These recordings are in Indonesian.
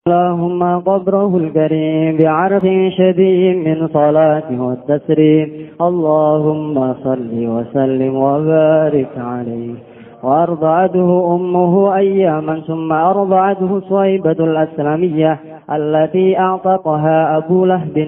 اللهم قبره الكريم بعرف شديد من صلاته والتسليم. اللهم صل وسلم وبارك عليه. وأرضعته أمه أياما ثم أرضعته صهيبة الأسلمية التي أعتقها أبو لهب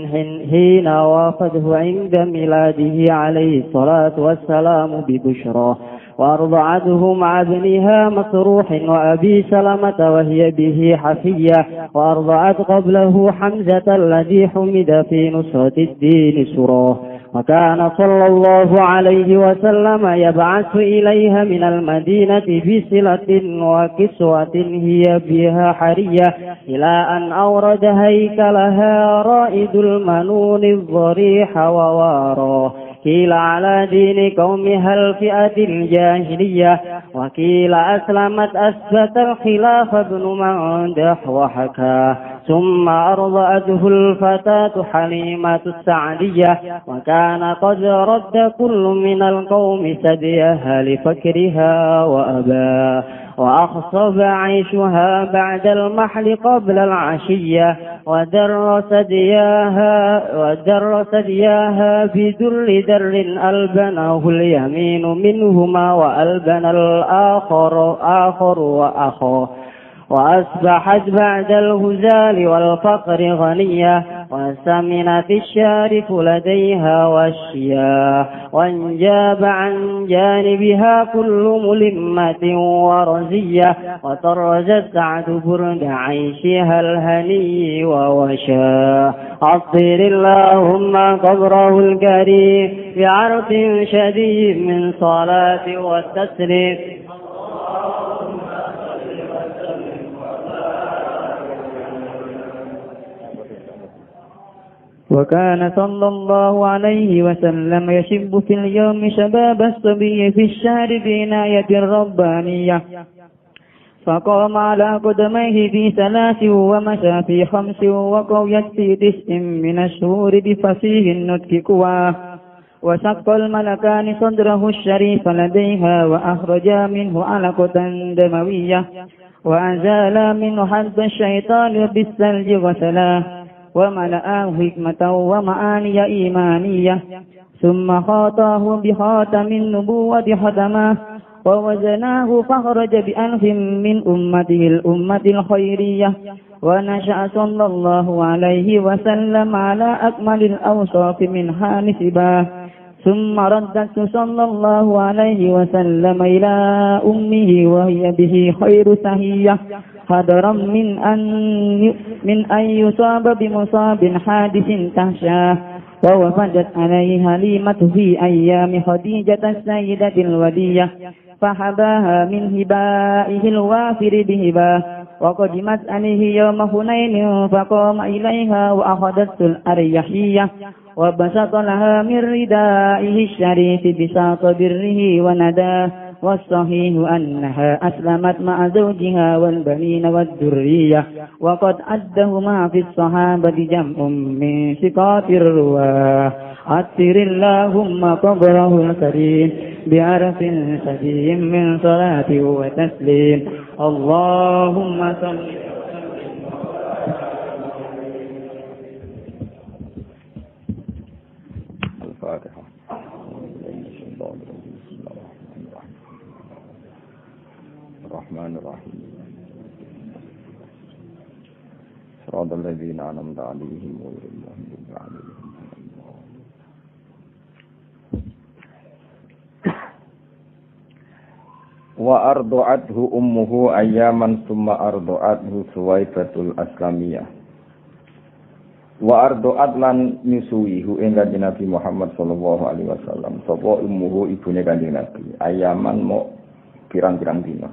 حين وافته عند ميلاده عليه الصلاة والسلام ببشرى. وأرضعته مع ابنها مسروح وأبي سلمة وهي به حفية. وأرضعت قبله حمزة الذي حمد في نصرة الدين سراه. وكان صلى الله عليه وسلم يبعث إليها من المدينة بصلة وكسوة هي بها حرية إلى أن أورد هيكلها رائد المنون الضريح وواراه. قيل على دين قومها الفئة الجاهلية، وقيل أسلمت أثبت الخلاف ابن مندح وحكاه. ثم أرضعته الفتاة حليمة السعدية، وكان قد رد كل من القوم ثديها لفكرها وأباه. وأخصب عيشها بعد المحل قبل العشية، ودر ثدياها بدر در ألبنه اليمين منهما وألبن الآخر وأخاه. وأصبحت بعد الهزال والفقر غنية، وسمنت الشارف لديها والشياه. وانجاب عن جانبها كل ملمة ورزية، وطرزت سعد برد عيشها الهني ووشاه. عطر اللهم قبره الكريم بعرف شديد من صلاة والتسليم. وكان صلى الله عليه وسلم يشب في اليوم شباب الصبي في الشهر بعناية ربانية، فقام على قدميه في 3 ومشى في 5 وقويت في 9 من الشهور بفصيح النطق قواه. وشق الملكان صدره الشريف لديها، وأخرجا منه علقة دموية، وأزالا منه حد الشيطان بالثلج غسلاه، وملآه حكمة ومعاني إيمانية. ثم خاطاه بخاتم النبوة ختماه، ووزناه فخرج بأنف من أمته الأمة الخيرية. ونشأ صلى الله عليه وسلم على أكمل الأوصاف منها نسباه. ثم ردت صلى الله عليه وسلم إلى أمه وهي به خير سهية، حذرا من أن يصاب بمصاب حادث تهشاه. ووفدت عليه حليمة في أيام خديجة السيدة الولية، فحباها من هبائه الوافر بهباه. وقدمت عليه يوم هنين فقام إليها وأخذت الأريحية، وبسط لها من ردائه الشريف بساط بره ونداه. والصحيح أنها أسلمت مع زوجها والبنين والذرية، وقد أدهما في الصحابة جمع من ثقات الرواه. عطر اللهم قبره الكريم بعرف شديد من صلاة وتسليم. اللهم صل. الفاتحة. الرحمن الرحيم. صراط الذين أنعمت عليهم غير المغضوب عليهم. وأرضعته أمه أياما ثم أرضعته سويبة الأسلمية. Wa lan nyusuihu ing Kanjeng Nabi Muhammad sallallahu alaihi wasallam sapa ummuhu ibune Kanjeng Nabi ayaman mo pirang-pirang dina.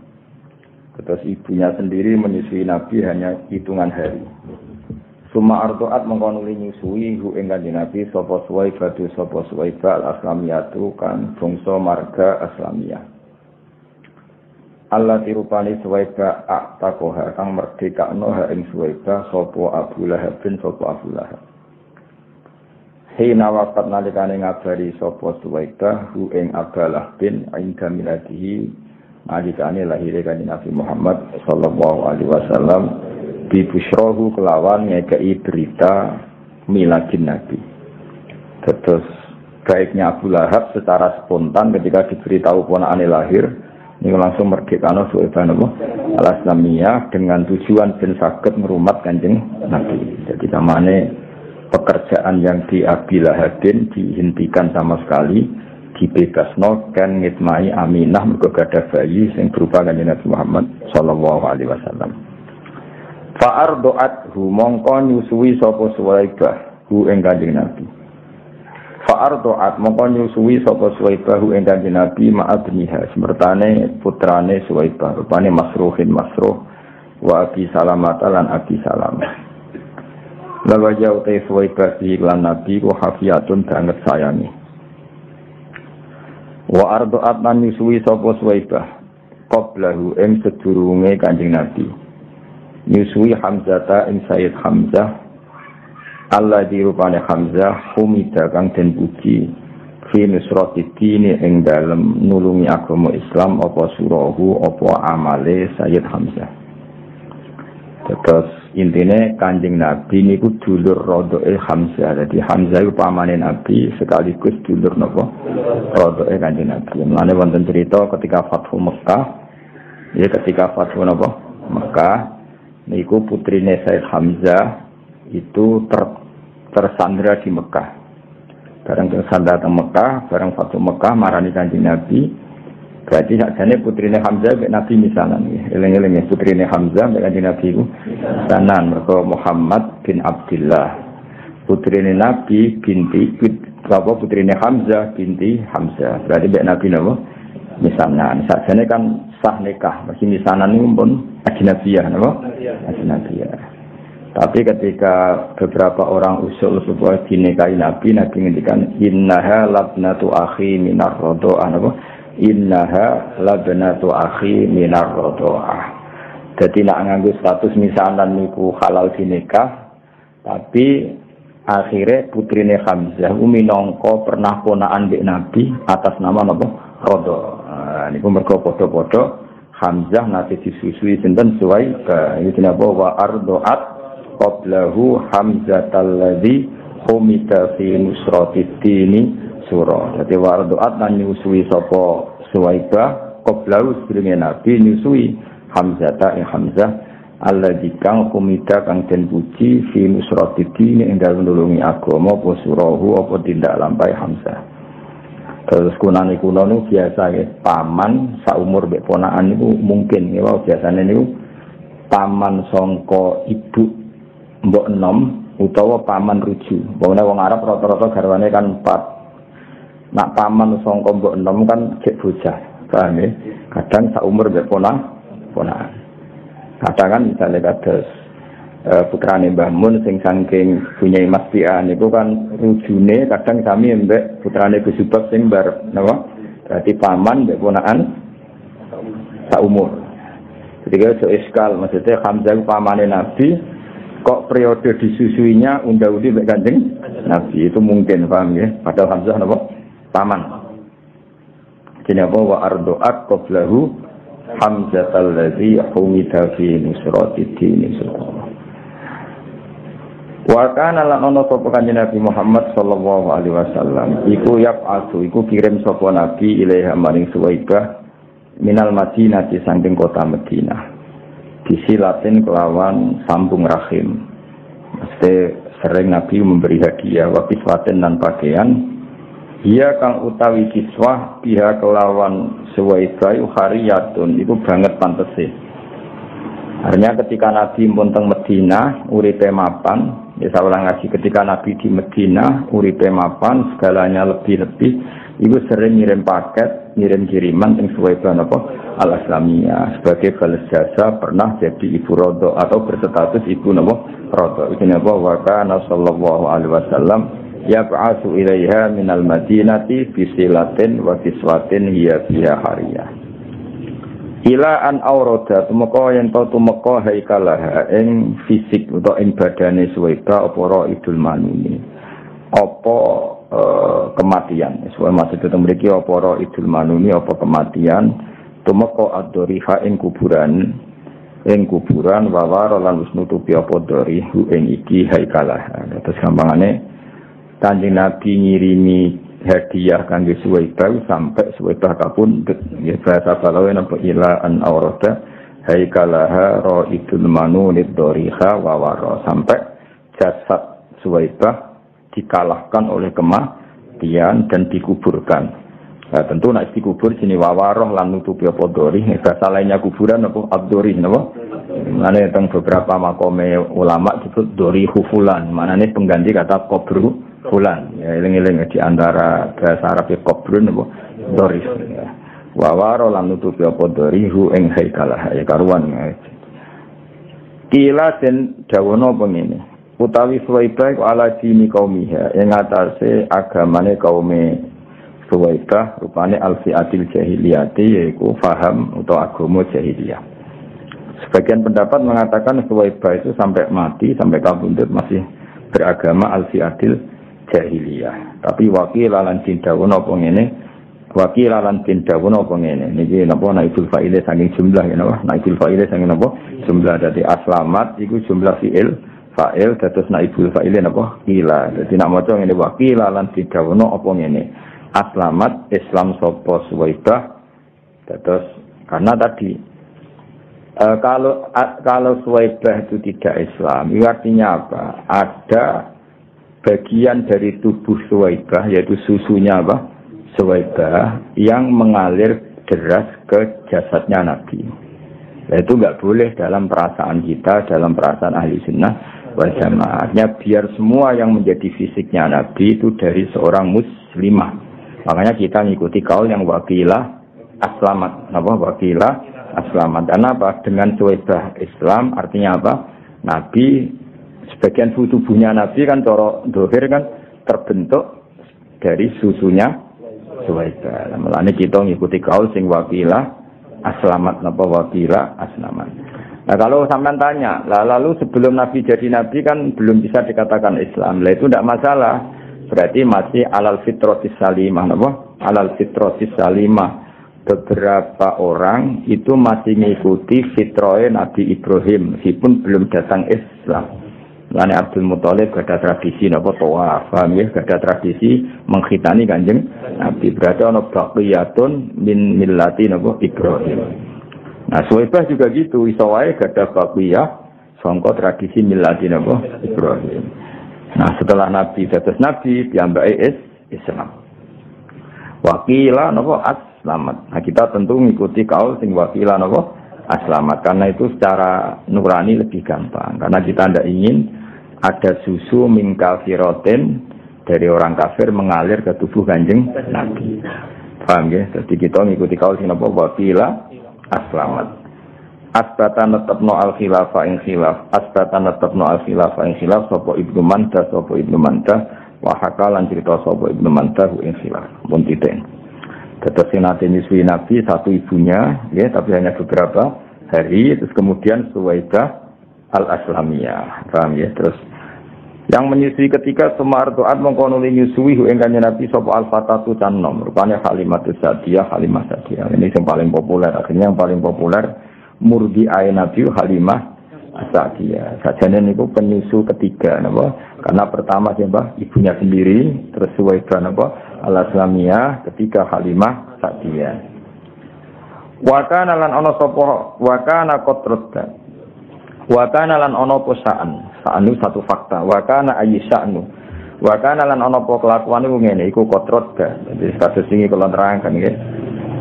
Terus ibunya sendiri menyusui Nabi hanya hitungan hari. Suma ardoat mengkonuli nyusui hu ing Kanjeng Nabi sapa Suwaibah al-Aslamiyatu kan bangsa marga Aslamiyah. Allah tirupani Suwaibah aktakoha kang merdekakno ha ing Suwaibah sapa Abu Lahab bin sapa Abu Lahab. Hina waqat nalikane ngabari sapa Suwaibah hu ing Abalah bin inda miladihi nalikane lahire Kanjeng Nabi Muhammad sallallahu alaihi wasallam bi busyrahu kelawan ngekei berita miladin Nabi. Terus baiknya Abu Lahab secara spontan ketika diberitahu ponakane lahir, ini langsung merdekano Suwaibah al-Aslamiyah dengan tujuan ben saged ngrumat Kanjeng Nabi. Jadi zamane pekerjaan yang di Abi Lahabin dihentikan sama sekali, dibebasno kan ngitmai Aminah mergo gadah bayi sing berupa Kanjeng Nabi Muhammad sallallahu alaihi wasallam. Fa ardoat hu mongko nyusui sapa Suwaibah hu ing Kanjeng Nabi. Fa'ardo'at mongko nyusui sapa Suwaibah ing Kanjeng Nabi ma'abniha semertane putrane Suwaibah rupane Masruhin Masruh wa Abi Salamah lan Abi Salamah. Lalu jauh te Suwaibah lan Nabi ku hafiyatun banget sayangi. Wa ardo'at lan nyusui sapa Suwaibah qablahu ing sedurunge Kanjeng Nabi. Nyusui Hamzah ing Sayyid Hamzah Allah dirupane Hamzah humida kang den puji fi nusratidini ing dalem nulungi agama Islam apa surahu apa amale Sayyid Hamzah. Terus intine Kanjeng Nabi niku dulur rodoe Hamzah. Jadi Hamzah iku pamane Nabi sekaligus dulur napa rodoe Kanjeng Nabi. Mane wonten cerita ketika Fathu Mekah, ya ketika Fathu napa Mekah niku putrine Sayyid Hamzah itu tersandra di Mekah. Barang tersandra di Mekah, barang Fathu Mekah marani Kanjeng Nabi. Berarti sakjane putrine Hamzah mek Nabi misanan nggih. Eling-eling putrine Hamzah mek Kanjeng Nabi iku misanan mergo Muhammad bin Abdullah. Putrine Nabi binti putrine Hamzah binti Hamzah. Berarti mek Nabi napa? Misanan. Sakjane kan sah nikah, masih misanan niku pun ajnabiyah napa? Ajnabiyah. Tapi ketika beberapa orang usul supaya dinikahi Nabi ngendikan innaha labnatu akhi minar rodo'ah innaha labnatu akhi minar rodo'ah. Jadi nak nganggo status misanan niku halal dinikah, tapi akhirnya putrine Hamzah minangka pernah ponaan mbek Nabi atas nama napa Rodo'. Niku mergo padha-padha Hamzah nate disusui sinten Suwaibah. Iki napa wa ardoat qablahu Hamzatal ladzi humita fi nusratidini surah. Dadi wardoat lan nyusui sapa Suwaibah qablahu sebelumnya Nabi nyusui Hamzata ing Hamzah alladzi kang humita kang den puji fi nusratidini ing dalem nulungi agama apa surahu apa tindak lampahe Hamzah. Terus kunane kuno niku biasa ya paman saumur mbek ponakan niku mungkin ya biasane niku paman sangka ibu mbok enom utawa paman ruju. Wong Arab rata-rata garwane kan 4. Nak paman sangka mbok enom kan cek bocah. Paham ya? Kadang saumur mbek ponakan. Kadang kan misalnya kados putrane Mbah Mun sing saking punya Mas Pian niku kan rujune kadang sami mbek putrane Gus Subab sing bar napa? Berarti paman mbek ponakan saumur. Jadi kalau iskal maksudnya Hamzah pamane Nabi kok periode disusuinya unda-undi mbek Kanjeng Nabi itu mungkin paham ya. Padahal Hamzah napa? Paman. Jenenge apa wa ardo'at qablahu Hamzatal ladzi humida fi nusratidini surah. Wa kana lan ana sapa Kanjeng Nabi Muhammad sallallahu alaihi wasallam iku yaqatu iku kirim sapa Nabi ilaiha maring Suwaibah minal Madinah di samping kota Madinah. Disilatin kelawan sambung rahim. Mesti sering Nabi memberi hadiah wa kiswatin dan pakaian. Ia kang utawi kiswah pihak kelawan Suwaibah hariyatun itu banget pantese. Artinya ketika Nabi pun teng Madinah uripe mapan, ya saya ulang lagi ketika Nabi di Madinah uripe mapan segalanya lebih-lebih. Ibu sering ngirim paket, ngirim kiriman yang Suwaibah al-Aslamiyah sebagai balas jasa pernah jadi ibu Rodo atau berstatus ibu Rodo. Ini apa? Wa kana sallallahu alaihi wasallam yab'atsu ilaiha minal Madinati bisilatin wa kiswatin hiya fiha hariyah. Ila an aurada tumeka yen to tumeka haikalah ing fisik utawa ing badane Suwaibah apa Raidul Manuni. Apa kematian. Soal maksud itu memiliki apa Raidul Manuni apa kematian tumeka ad-doriha ing kuburan ing kuburan wawaro lan wis nutupi apa dorihu ing iki haikalah. Terus gampangane Kanjeng Nabi ngirimi hadiah kangge Suwaibah sampai Suwaibah kapundhut. Ya bahasa Balawe napa ila an aurada haikalaha raidul manunid doriha wawaro sampai jasad Suwaibah dikalahkan oleh kematian dan dikuburkan. Nah, tentu nek dikubur sini wawaroh lan nutupi apa dori, bahasa lainnya kuburan apa abdori napa? Mane teng beberapa makome ulama disebut dori hufulan, manane pengganti kata kubru fulan. Ya eling-eling di antara bahasa Arab kubrun apa dori. Wawaroh lan nutupi apa dori hu ing haikalah ya karuan. Kila den dawono pengene. Utawi Suwaibah ala dini kaumiha yang atase agamane kaume Suwaibah rupane al-fi'atil jahiliyati yaitu faham atau agama jahiliyah. Sebagian pendapat mengatakan Suwaibah itu sampai mati, sampai kabundut masih beragama al-fi'atil jahiliyah. Tapi wakil lan tindawono apa ngene, wakil lan tindawono apa ngene. Niki napa naibul fa'ile saking jumlah ya napa? Naibul fa'ile saking napa? Jumlah dadi aslamat iku jumlah fi'il fa'il dados naibul fa'ile napa? Kila. Dadi nek maca ngene wakil lan tindawono apa ngene. Aslamat Islam sopo Suwaibah terus karena tadi kalau Suwaibah itu tidak Islam itu artinya apa? Ada bagian dari tubuh Suwaibah yaitu susunya apa? Suwaibah yang mengalir deras ke jasadnya Nabi. Nah, itu nggak boleh dalam perasaan kita, dalam perasaan ahli sunnah wal jamaahnya biar semua yang menjadi fisiknya Nabi itu dari seorang muslimah. Makanya kita ngikuti kaul yang wakilah aslamat. Apa wakilah aslamat? Karena apa? Dengan Suwaibah Islam artinya apa? Nabi sebagian tubuhnya Nabi kan coro dohir kan terbentuk dari susunya Suwaibah. Mulane kita ngikuti kaul sing wakilah aslamat. Apa wakilah aslamat? Nah kalau sampean tanya, lalu sebelum Nabi jadi Nabi kan belum bisa dikatakan Islam. Lah itu tidak masalah. Berarti masih alal fitrotis salimah, apa? Alal fitrotis salimah. Beberapa orang itu masih mengikuti fitroe Nabi Ibrahim, meskipun belum datang Islam. Lani Abdul Muthalib gak ada tradisi, apa tawaf, paham ya? Gak ada tradisi mengkhitani kanjeng Nabi. Berarti ono baqiyatun min millati apa Ibrahim. Nah Suwaibah juga gitu, iso wae gak ada baqiyah sangka tradisi millati apa Ibrahim. Nah setelah Nabi dados Nabi piyambake Islam. Wakilah napa aslamat. Nah kita tentu mengikuti kaul sing wakilah napa aslamat karena itu secara nurani lebih gampang. Karena kita tidak ingin ada susu min kafiroten dari orang kafir mengalir ke tubuh kanjeng Nabi. Paham ya? Jadi kita mengikuti kaul sing napa wakilah aslamat. Asbatan netepno al-khilafah ing khilaf. Asbatan netepno al-khilafah ing khilaf sapa Ibnu Mandah, sapa Ibnu Mandah wa hakalan cerita sapa Ibnu Mandah ing khilaf. Pun titen. Tetes nate nyusui Nabi satu ibunya, ya, tapi hanya beberapa hari terus kemudian Suwaibah al-Aslamiyah. Paham ya? Terus yang menyusui ketika Sumartu'at mengko nuli nyusui ing kanjeng Nabi sapa al-Fatatu Canom. Rupanya Halimatus Sa'diyah, Halimah Sa'diyah. Ini yang paling populer. Akhirnya yang paling populer Murdi Ain Nabi Halimah As-Sa'diyah. Sajane niku penyusu ketiga napa? Karena pertama siapa? Ibunya sendiri, terus Suwaibah napa? Al-Aslamiyah, ketiga Halimah Sa'diyah. Wa kana lan ana sapa wa kana qatratan. Wa kana lan ana apa sa'anu satu fakta. Wa kana ayyisa'nu. Wa kana lan ana apa kelakuane ngene iku qatratan. Jadi kasus ini kula nerangkan nggih.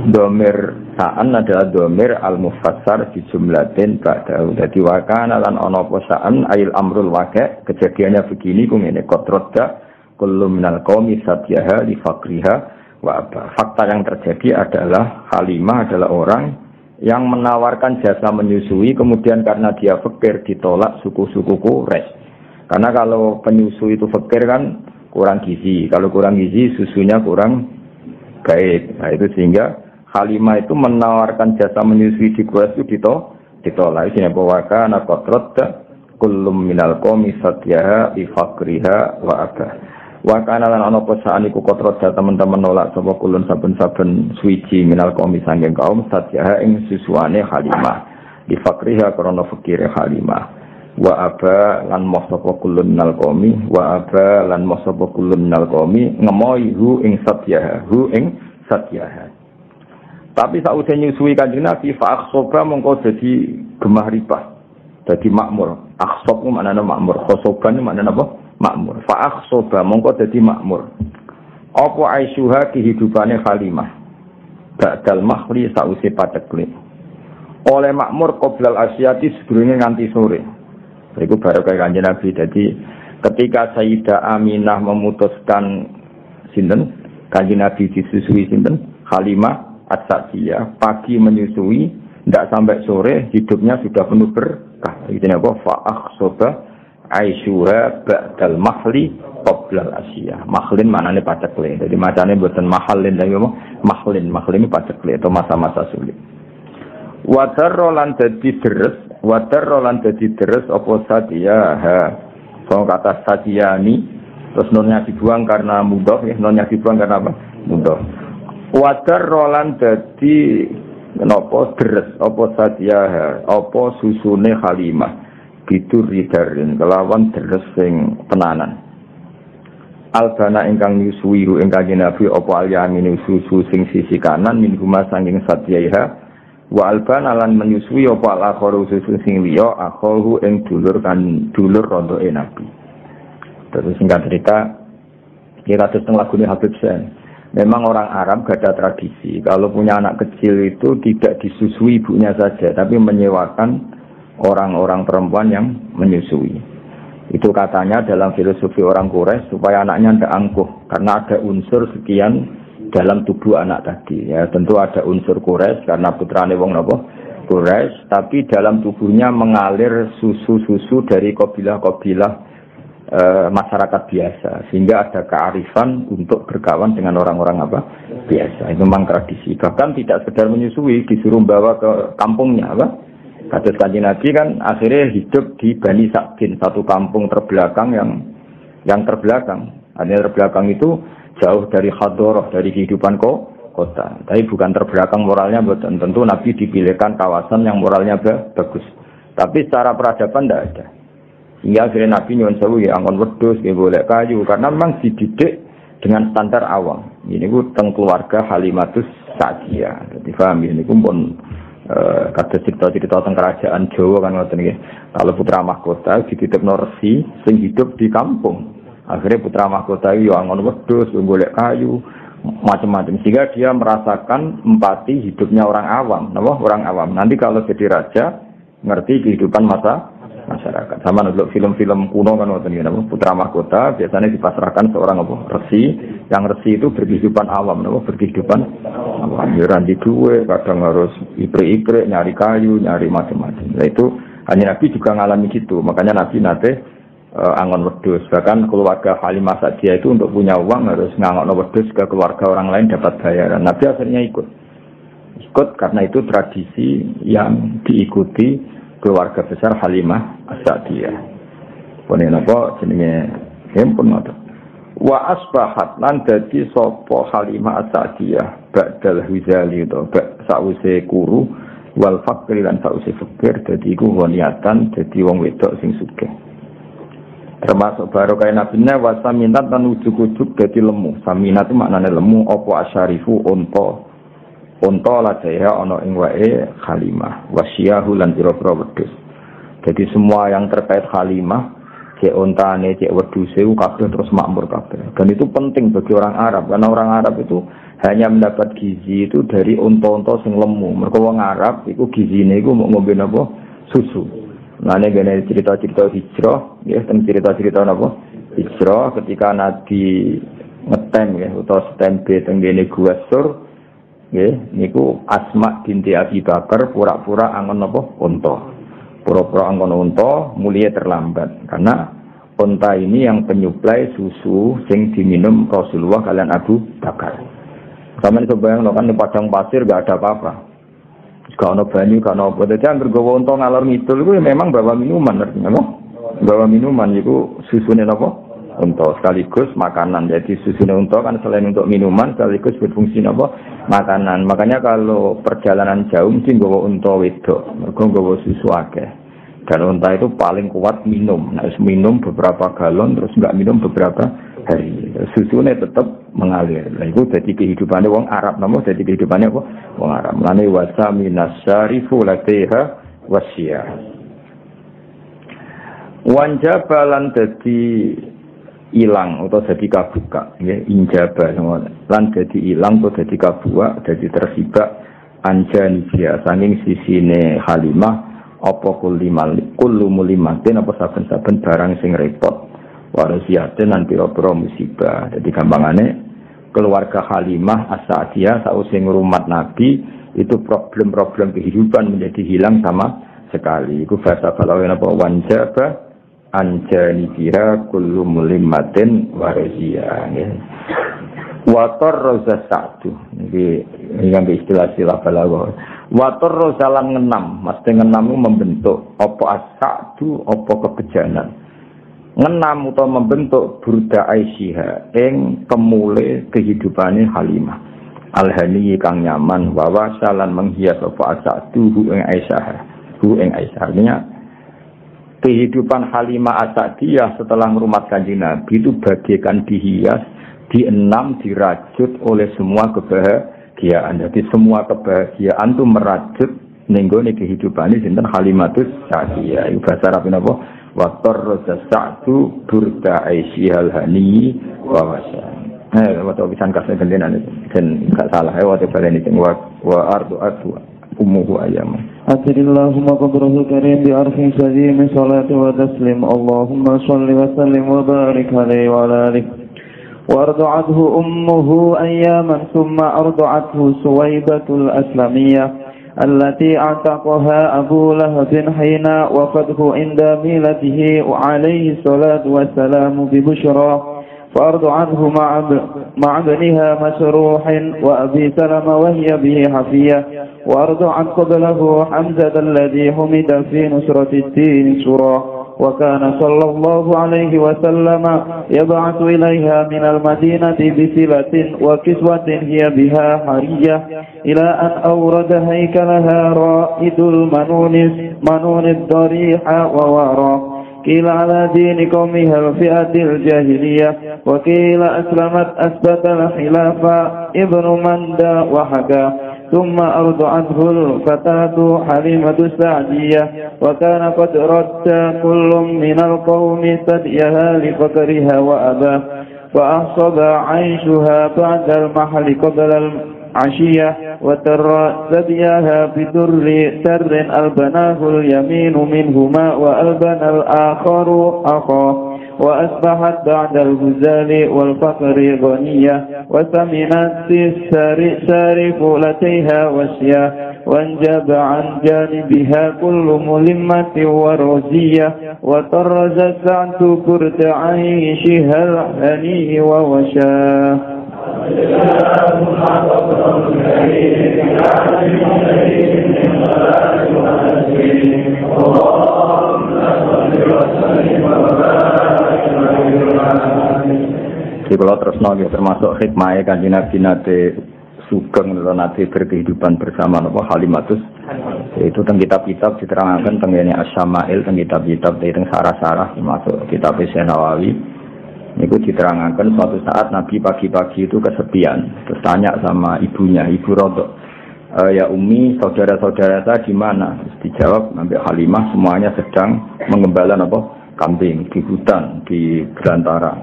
Domir sa'an adalah domir al-mufassar di jumlatin ba'dahu. Jadi wakana lan ono apa sa'an ayil amrul waqi' kejadiannya begini ku ngene qadrodda kullu minal qaumi satyaha li fakriha wa apa. Fakta yang terjadi adalah Halimah adalah orang yang menawarkan jasa menyusui kemudian karena dia fakir ditolak suku-suku Quraisy. Karena kalau penyusu itu fakir kan kurang gizi. Kalau kurang gizi susunya kurang baik. Nah itu sehingga Halimah itu menawarkan jasa menyusui di Quraisy itu ditolak. Ini bahwa kana qadrat kullum minal qaumi satyaha bi fakriha wa aba. Wa kana lan ana posaan iku qadrat teman-teman nolak sapa kulun saben-saben suci minal qaumi sanging kaum satyaha ing susuane Halimah. di fakriha karena fakire Halimah. Wa aba lan masapa kulun nal qaumi wa aba lan masapa kulun nal qaumi ngemoi hu ing satyaha. Tapi sausé nyusui Kanjeng Nabi fa akhsoba mongko dadi gemah ripah, dadi makmur. Akhsob ku maknane makmur, khosoban maknane apa? Makmur. Fa akhsoba mongko dadi makmur. Apa aisyuha kehidupane Halimah ba'dal mahli sausé patekle. Oleh makmur qoblal asyati sedurunge nganti sore. Iku baru kaya Kanjeng Nabi. Jadi ketika Sayyidah Aminah memutuskan sinten Kanjeng Nabi disusui sinten Halimah As-Sa'diyah, pagi menyusui ndak sampai sore hidupnya sudah penuh berkah. Itu apa? Fa akhsoba aisyuha ba'dal mahli qoblal asyah. Mahlin maknane pacekle. Jadi macane mboten mahalin tapi apa? Mahlin pacekle atau masa-masa sulit. Watar rolan dadi deres apa Sa'diyah. Kalau kata Sa'diyani terus nonnya dibuang karena mudhof ya, nonnya dibuang karena apa? Mudhof. Watar rolan dadi napa deres apa Sa'diyah apa susune Halimah bidur ridarin kelawan deres sing tenanan. Albana ingkang nyusui ingkang Nabi apa alyamin susu sing sisi kanan min huma sanging Sa'diyah. Wa albana lan menyusui apa al-akharu susu sing liya akhahu ing dulur rondoke Nabi. Terus singkat cerita kita terus lagune Habib Sen. Memang orang Arab gak ada tradisi kalau punya anak kecil itu tidak disusui ibunya saja tapi menyewakan orang-orang perempuan yang menyusui. Itu katanya dalam filosofi orang Quraisy supaya anaknya tidak angkuh karena ada unsur sekian dalam tubuh anak tadi. Ya, tentu ada unsur Quraisy karena putrane wong napa? Quraisy, tapi dalam tubuhnya mengalir susu-susu dari kabilah-kabilah masyarakat biasa sehingga ada kearifan untuk berkawan dengan orang-orang apa? Biasa. Itu memang tradisi. Bahkan tidak sekedar menyusui, disuruh bawa ke kampungnya apa? Kados Kanjeng Nabi kan akhirnya hidup di Bani Sa'din, satu kampung terbelakang yang terbelakang. Artinya terbelakang itu jauh dari hadoroh, dari kehidupan kota. Tapi bukan terbelakang moralnya, tentu Nabi dipilihkan kawasan yang moralnya bagus. Tapi secara peradaban tidak ada. Hingga akhirnya Nabi nyuwun sewu ya angkon wedhus, ya golek kayu. Karena memang dididik dengan standar awam. Ini ku teng keluarga Halimatus Sa'diyah. Jadi paham ini ku pun kata cerita-cerita tentang kerajaan Jawa kan ngoten nggih. Kalau putra mahkota dititipno resi sing hidup di kampung. Akhirnya putra mahkota itu angon wedhus, golek kayu, macam-macam. Sehingga dia merasakan empati hidupnya orang awam. Orang awam. Nanti kalau jadi raja, ngerti kehidupan masyarakat. Sama untuk film-film kuno kan, putra mahkota biasanya dipasrahkan seorang resi. Yang resi itu berkehidupan awam, berkehidupan awam. Nyerandi duwe, kadang harus iprik-iprik, nyari kayu, nyari macam-macam. Nah itu hanya Nabi juga ngalami gitu. Makanya Nabi nate angon wedhus. Bahkan keluarga Halimah Sa'diyah itu untuk punya uang harus ngangon wedhus ke keluarga orang lain dapat bayaran. Nabi akhirnya ikut karena itu tradisi yang diikuti keluarga besar Halimah Sa'diyah. Pone napa jenenge pun ngoten. Wa asbahat lan dadi sapa Halimah Sa'diyah ba'dal huzali to sause kuru wal fakir lan sause fakir dadi iku woniatan dadi wong wedok sing sugih. Termasuk baru kaya Nabi-nya wasaminat dan ujuk-ujuk jadi lemu. Saminat itu maknanya lemu. Apa asyarifu unta lah jaya ono ing wae Halimah. Wasyahu lan jiro-jiro wedus. Jadi semua yang terkait Halimah, cek untane, cek weduse, kabeh terus makmur kabeh. Dan itu penting bagi orang Arab. Karena orang Arab itu hanya mendapat gizi itu dari unta-unta sing lemu. Mereka orang Arab itu gizine itu mau ngombe apa? Susu. Nah, ini gini cerita-cerita hijrah, ya, cerita-cerita apa? Hijrah ketika Nabi ngetem, ya, atau stembe tenggene Gua Sur, ya, niku Asma binti Abi Bakar pura-pura angon apa? Unta. Pura-pura angon unta, mulia terlambat, karena unta ini yang penyuplai susu sing diminum Rasulullah kalian Abu Bakar. Sama ini kebayang, kan di padang pasir gak ada apa-apa. Gak ada banyu, gak ada apa. Jadi yang bergawa untuk ngalor ngidul itu memang bawa minuman. Bawa minuman itu susunya apa? unta, sekaligus makanan. Jadi susune unta kan selain untuk minuman sekaligus berfungsi apa? Makanan. Makanya kalau perjalanan jauh mesti nggawa unta wedok, mergo nggawa susu akeh. Dan unta itu paling kuat minum. Nah, minum beberapa galon terus enggak minum beberapa hari. Susunya tetap mengalir. Nah, itu jadi kehidupannya wong Arab. Namun jadi kehidupannya apa? Wong Arab. Lani wasa minas syarifu latiha wasya. Wanjabalan jadi ilang atau jadi kabuka. Ya, injaba semua. Lan jadi ilang atau jadi kabuka, jadi tersibak anjanibia. Sanging sisine Halimah apa kullu mulimatin apa saben-saben barang sing repot warasiatin lan pira-pira musibah. Jadi gampangane keluarga Halimah As-Sa'diyah sausé ngrumat Nabi itu problem-problem kehidupan menjadi hilang sama sekali. Iku bahasa balawen apa wanjaba anjani kira kullu mulimatin warasiah ya. Wator roza sa'du iki istilah balawa. Wator rozalan ngenam, mesti ngenam itu membentuk apa as-sa'du, apa kebejanan. Ngenam atau membentuk burda Aisyah ing kemule kehidupane Halimah. Al-hani kang nyaman wa wasalan menghias apa as-sa'du ing Aisyah. Artinya kehidupan Halimah As-Sa'diyah setelah ngrumat Kanjeng Nabi itu bagaikan dihias, dienam, dirajut oleh semua kebahagiaan. Jadi semua kebahagiaan itu merajut nenggone kehidupan ini sinten Halimatus Sa'diyah. Iku bahasa Arab napa? Wa tarza sa'du burda aisyhal hani wa wasa. Waktu pisan kasih gendenan dan enggak salah waktu baleni sing wa ardu atu ummuhu ayyam. Allahumma qadrahu karim bi arfin sadim salatu wa taslim. Allahumma shalli wa sallim wa barik alaihi wa ala alihi. وأرضعته أمه أياما ثم أرضعته سويبة الأسلمية التي اعتقها أبو لهب حين وفده عند ميلته وعليه الصلاة والسلام ببشرى فأرض عنه مع ابنها مسروح وأبي سلمة وهي به حفية وأرض عن قبله حمزة الذي حمد في نصرة الدين سرى وكان صلى الله عليه وسلم يبعث إليها من المدينة بسلة وكسوة هي بها حرية إلى أن أورد هيكلها رائد المنون الضريح ووارى قيل على دين قومها الفئة الجاهلية وقيل أسلمت أثبت الخلافة ابن مندى وحكى ثم أرضعته الفتاة حليمة السعدية وكان قد رد كل من القوم ثديها لفقرها وأباه فأحصب عيشها بعد المحل قبل العشية وتر ثديها بدر سر ألبناه اليمين منهما وألبن الآخر أخاه وأصبحت بعد الهزال والفقر غنية وثمنت السارف لديها وشيا وانجب عن جانبها كل ملمة ورزية وطرز السعد كرد عيشها الهني ووشاه Jadi kalau terus termasuk hikmahnya Kanjeng Nabi nate sugeng nate berkehidupan bersama apa Halimatus. Itu teng kitab-kitab diterangkan teng ngene Asy-Syama'il teng kitab-kitab teng sarah-sarah termasuk kitab Syekh Nawawi. Niku diterangkan suatu saat Nabi pagi-pagi itu kesepian, terus tanya sama ibunya, Ibu Rodok, ya Umi, saudara-saudara saya di mana? Terus dijawab, sampai Halimah semuanya sedang mengembala apa? Kambing di hutan, di belantara,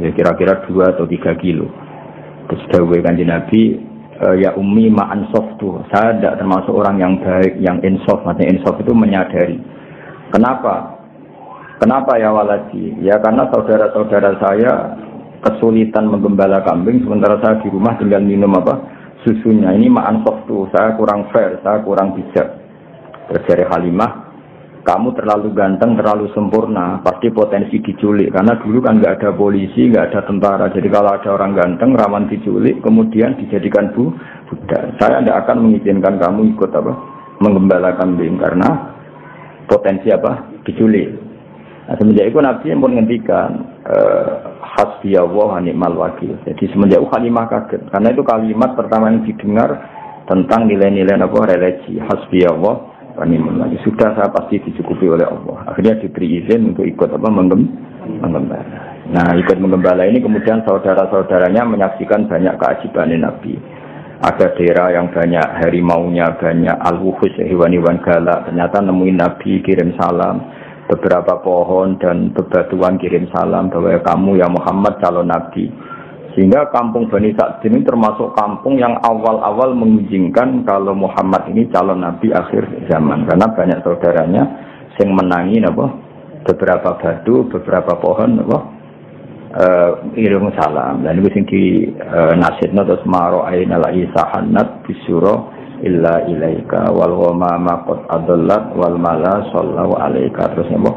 ya kira-kira 2 atau 3 kilo. Terus dawuh Kanjeng Nabi, ya Umi ma'ansof tuh, saya tidak termasuk orang yang baik, yang insof, maksudnya insof itu menyadari. Kenapa ya waladi? Ya karena saudara-saudara saya kesulitan menggembala kambing, sementara saya di rumah tinggal minum apa susunya. Ini ma'ansof tuh, saya kurang fair, saya kurang bijak. Terus dari Halimah, kamu terlalu ganteng, terlalu sempurna, pasti potensi diculik. Karena dulu kan nggak ada polisi, nggak ada tentara. Jadi kalau ada orang ganteng, rawan diculik, kemudian dijadikan budak. Saya tidak akan mengizinkan kamu ikut apa menggembala kambing karena potensi apa diculik. Nah, semenjak itu Nabi pun ngendikan hasbiyallah wa ni'mal wakil. Jadi semenjak Halimah kaget karena itu kalimat pertama yang didengar tentang nilai-nilai religi hasbiyallah wa ni'mal wakil. Sudah saya pasti dicukupi oleh Allah. Akhirnya diberi izin untuk ikut menggembala. Nah, ikut menggembala ini kemudian saudara-saudaranya menyaksikan banyak keajaiban Nabi. Ada daerah yang banyak harimaunya, banyak al-wuhus, hewan-hewan galak. Ternyata nemuin Nabi kirim salam. Beberapa pohon dan bebatuan kirim salam bahwa kamu ya Muhammad calon Nabi. Sehingga kampung Bani Sa'd ini termasuk kampung yang awal-awal mengizinkan kalau Muhammad ini calon Nabi akhir zaman. Karena banyak saudaranya yang menangi beberapa batu, beberapa pohon kirim salam. Dan itu yang di nasidna terus maro ainal isahanat bisuro illa ilaika wal ghamama qad adallat wal mala sallallahu alaika. Terus napa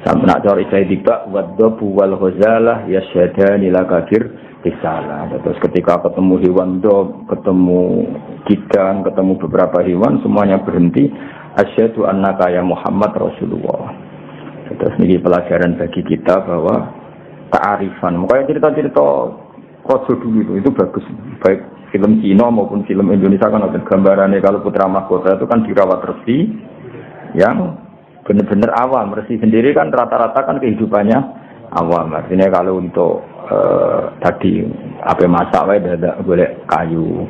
sampe nak cari saya tiba wadhabu wal ghazalah yasyadani lakabir risalah. Terus ketika ketemu hewan dob, ketemu kidang, ketemu beberapa hewan semuanya berhenti asyhadu annaka ya Muhammad Rasulullah. Terus ini pelajaran bagi kita bahwa kearifan. Makanya cerita-cerita Rasul dulu itu bagus, baik film Cina maupun film Indonesia kan ada gambarannya kalau putra mahkota itu kan dirawat resi yang benar-benar awam. Resi sendiri kan rata-rata kan kehidupannya awam. Artinya kalau untuk tadi apa masak ada boleh kayu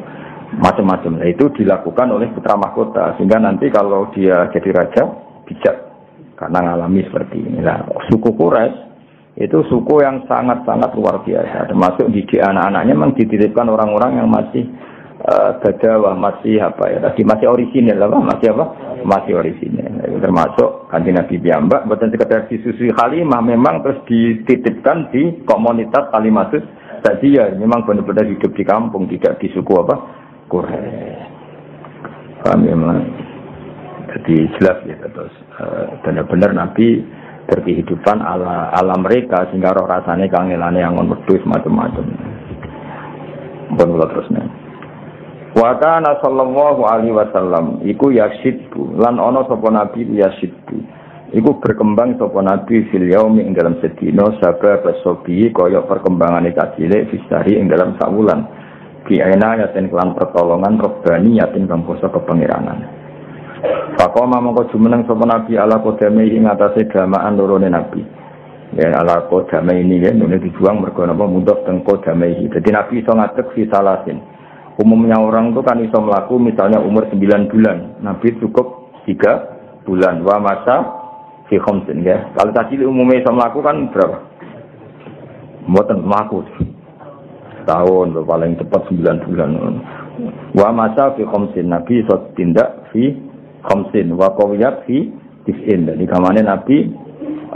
macam-macam. Nah, itu dilakukan oleh putra mahkota sehingga nanti kalau dia jadi raja bijak karena ngalami seperti ini. Nah, suku Quraisy itu suku yang sangat-sangat luar biasa, termasuk didik anak-anaknya memang dititipkan orang-orang yang masih badawah, masih masih orisinil masih orisinil. Termasuk Kanjeng Nabi piyambak boten sekedar disusui Halimah, memang terus dititipkan di komunitas Kalimatus Tadiyah, memang benar-benar hidup di kampung, tidak di suku Quraisy. Paham ya, Mas? Jadi jelas ya terus benar-benar Nabi berkehidupan ala mereka sehingga roh rasanya kangelane yang wedhus macam-macam. Pun kula terusne. Wa kana sallallahu alaihi wasallam iku yasiddu lan ana sapa nabi yasiddu. Iku berkembang sapa nabi fil yaumi ing dalam sedina sabab sobi kaya perkembangane cilik fisari ing dalam sawulan. Ki aina yaten kelan pertolongan robbani yaten kang basa kepangeranan. Fakoma mongko jumeneng sapa nabi ala kodame ing atase gamaan lorone nabi. Ya ala kodame ini ya nune dijuang mergo napa mundhak teng kodame. Jadi nabi iso ngadeg fi salasin. Umumnya orang itu kan iso mlaku misalnya umur 9 bulan. Nabi cukup 3 bulan. Wa masa fi khamsin ya. Kalau tadi umumnya iso mlaku kan berapa? Mboten mlaku. Tahun paling cepat 9 bulan. Wa masa fi khamsin nabi iso tindak fi khamsin wa qawiyat fi tis'in. Jadi kamane Nabi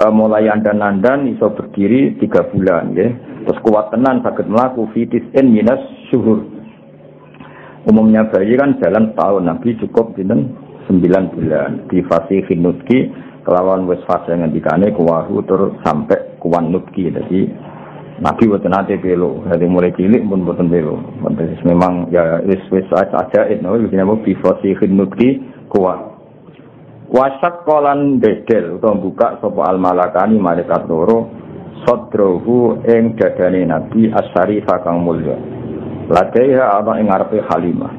mulai andan-andan iso berdiri 3 bulan ya. Terus kuat tenan saged mlaku fi tis'in minas syuhur. Umumnya bayi kan jalan tahun, Nabi cukup pinten 9 bulan. Di fase nutki kelawan wis fase ngendikane kuwahu tur sampai kuwan nutki. Jadi Nabi boten ate belo, dari mulai cilik pun boten belo. Memang ya wis aja no begini apa di fase nutki kuat. Wasak kolan dedel utawa buka sapa al malakani malaikat loro sadrohu ing dadane Nabi asyarifa kang mulya. Ladaiha ana ing ngarepe Halimah.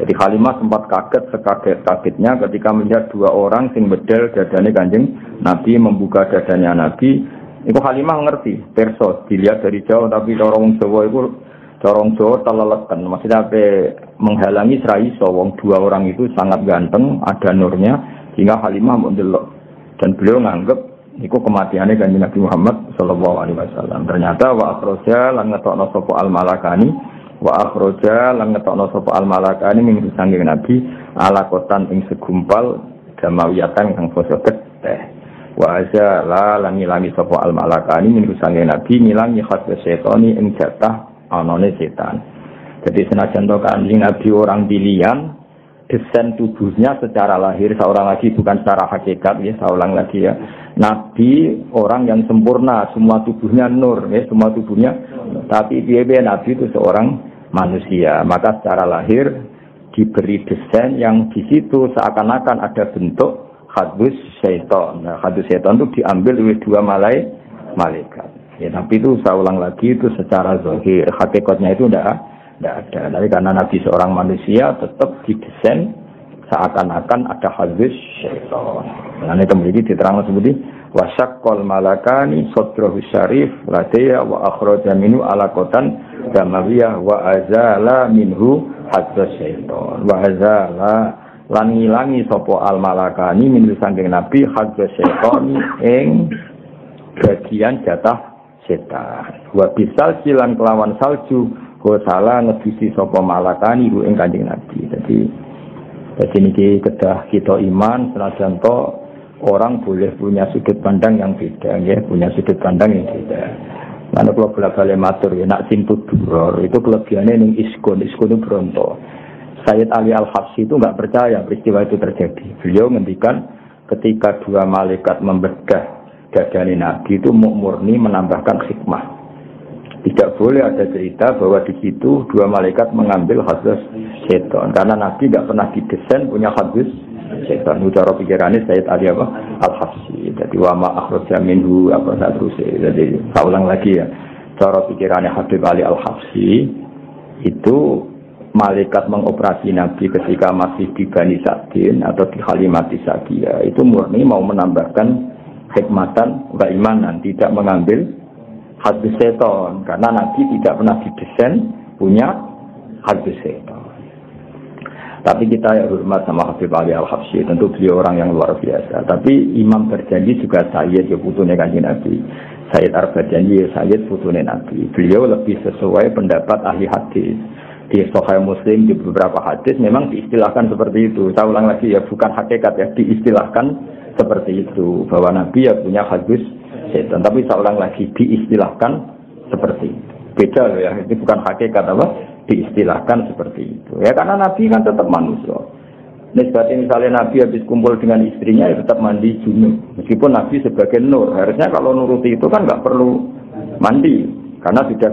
Jadi Halimah sempat kaget sekaget-kagetnya ketika melihat 2 orang sing bedel dadane Kanjeng Nabi, membuka dadanya Nabi. Iku Halimah ngerti, perso dilihat dari jauh tapi orang Jawa iku corong Jawa teleleken, maksudnya menghalangi serai wong 2 orang itu sangat ganteng, ada nurnya, sehingga Halimah mendelok dan beliau nganggep itu kematiannya Kanjeng Nabi Muhammad sallallahu alaihi wasallam. Ternyata wa akhraja lan ngetokno sapa al malakani min sanging Nabi ala kotan ing segumpal jamawiyatan kang basa teh. Wa azala lan ngilangi sapa al malakani min sanging Nabi ngilangi khas setoni ing jatah anane setan. Jadi senajan to Kanjeng Nabi orang pilihan, desain tubuhnya secara lahir seorang lagi bukan secara hakikat ya, saya ulang lagi ya. Nabi orang yang sempurna, semua tubuhnya nur ya, semua tubuhnya. Tapi dia Nabi itu seorang manusia, maka secara lahir diberi desain yang di situ seakan-akan ada bentuk hadus syaitan. Nah, hadus syaitan itu diambil oleh 2 malaikat. Ya, tapi itu saya ulang lagi itu secara zahir, hakikatnya itu tidak ada. Tapi karena Nabi seorang manusia tetap didesain seakan-akan ada hadis syaitan. Nah, ini kemudian diterangkan seperti wasaqqal malakani sadrahu syarif ladaya wa akhraja minhu alaqatan damawiyah wa azala minhu hadis syaitan. Wa azala lan ngilangi sapa al malakani minhu saking Nabi hadis syaitan ing bagian jatah setan. Wa bisal silan kelawan salju gosala ngebisi sapa malakani ing Kanjeng Nabi. Jadi niki kedah kita iman senajan to orang boleh punya sudut pandang yang beda ya, punya sudut pandang yang beda. Mana kalau bolak-balik matur ya nak simput duror itu kelebihannya ning iskun itu bronto. Sayyid Ali Al-Habsyi itu enggak percaya peristiwa itu terjadi. Beliau ngendikan ketika dua malaikat membedah dadane Nabi itu murni menambahkan hikmah. Tidak boleh ada cerita bahwa di situ dua malaikat mengambil hadis setan karena Nabi tidak pernah didesain punya hadis setan. Cara pikirannya Sayyid Ali Al-Habsyi. Jadi wa ma akhraja minhu apa satrusnya. Jadi saya ulang lagi ya. Cara pikirannya Habib Ali Al-Habsyi itu malaikat mengoperasi Nabi ketika masih di Bani Sa'din atau di Halimati Sa'diyah itu murni mau menambahkan hikmatan wa imanan, tidak mengambil hadis setan karena Nabi tidak pernah didesain punya hadis setan. Tapi kita ya hormat sama Habib Ali Al-Habsyi, tentu beliau orang yang luar biasa. Tapi Imam Berjanji juga Sayyid ya putune Kanjeng Nabi. Sayyid Ar-Berjanji ya Sayyid putune Nabi. Beliau lebih sesuai pendapat ahli hadis. Di Sahih Muslim di beberapa hadis memang diistilahkan seperti itu. Saya ulang lagi ya, bukan hakikat ya, diistilahkan seperti itu bahwa Nabi ya punya hadis setan. Tapi saya ulang lagi diistilahkan seperti itu. Beda loh ya, itu bukan hakikat apa? Diistilahkan seperti itu. Ya karena Nabi kan tetap manusia. Nisbatnya misalnya Nabi habis kumpul dengan istrinya ya tetap mandi junub. Meskipun Nabi sebagai nur, harusnya kalau nuruti itu kan nggak perlu mandi karena sudah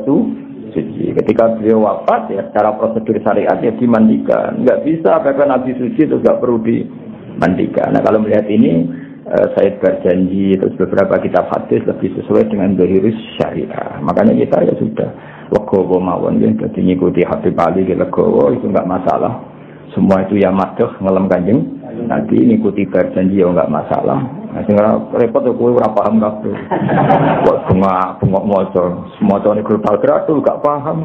suci. Ketika beliau wafat ya secara prosedur syariat ya dimandikan. Nggak bisa karena Nabi suci itu nggak perlu dimandikan. Nah kalau melihat ini Sayyid Berjanji terus beberapa kitab hadis lebih sesuai dengan zahirus syariah. Makanya kita ya sudah legowo mawon ya, jadi ngikuti Habib Ali legowo itu nggak masalah. Semua itu ya madoh ngelem Kanjeng Nabi, ngikuti Berjanji ya nggak masalah. Nah, sehingga repot tuh kowe ora paham kabeh. Kok bengok maca, semacane global gradu gak paham.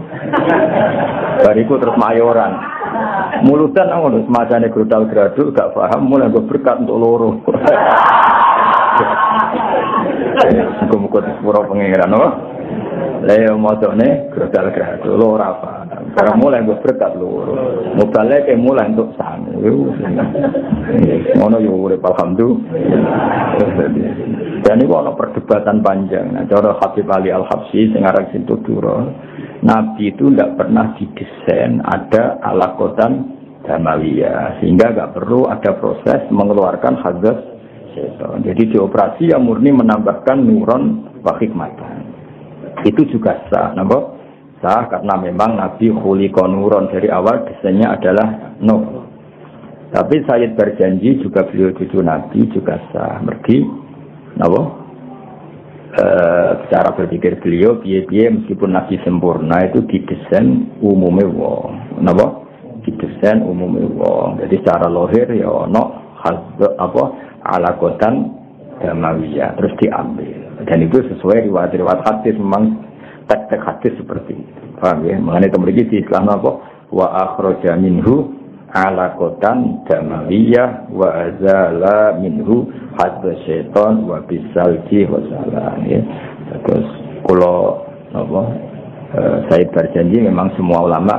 Bariku terus mayoran. Mulutan ngono semacane global gradu gak paham, mulai gue berkat untuk loro. Muga-muga disepuro pangeran no. Lah yo macane global gradu loro apa. Karena mulai gue berkat loro. Mubalik mulai untuk sangu. Ngono yo urip alhamdulillah. Dan itu ada perdebatan panjang. Nah, cara Habib Ali Al-Habsyi sing aran Sintudura, Nabi itu tidak pernah didesain ada alakotan damawiyah, sehingga nggak perlu ada proses mengeluarkan hadis setan. Jadi dioperasi yang murni menambahkan nuron wa hikmatan. Itu juga sah, napa? Sah karena memang Nabi khuliqa nuron, dari awal desainnya adalah nur. Tapi Sayyid Berjanji juga beliau cucu Nabi juga sah. Mergi, napa? Cara berpikir beliau, biaya meskipun Nabi sempurna itu didesain umumnya wong, napa? Didesain umumnya wong. Jadi secara lahir ya ono apa alakotan damawiyah terus diambil. Dan itu sesuai riwayat-riwayat hadis, memang teks-teks hadis seperti itu. Paham ya? Mengenai temriki di Islam apa? Wa akhraja minhu alakotan damawiyah wa azala minhu hadza syaitan wa bisalji wa salam ya. Terus kalau apa Sayyid Berjanji memang semua ulama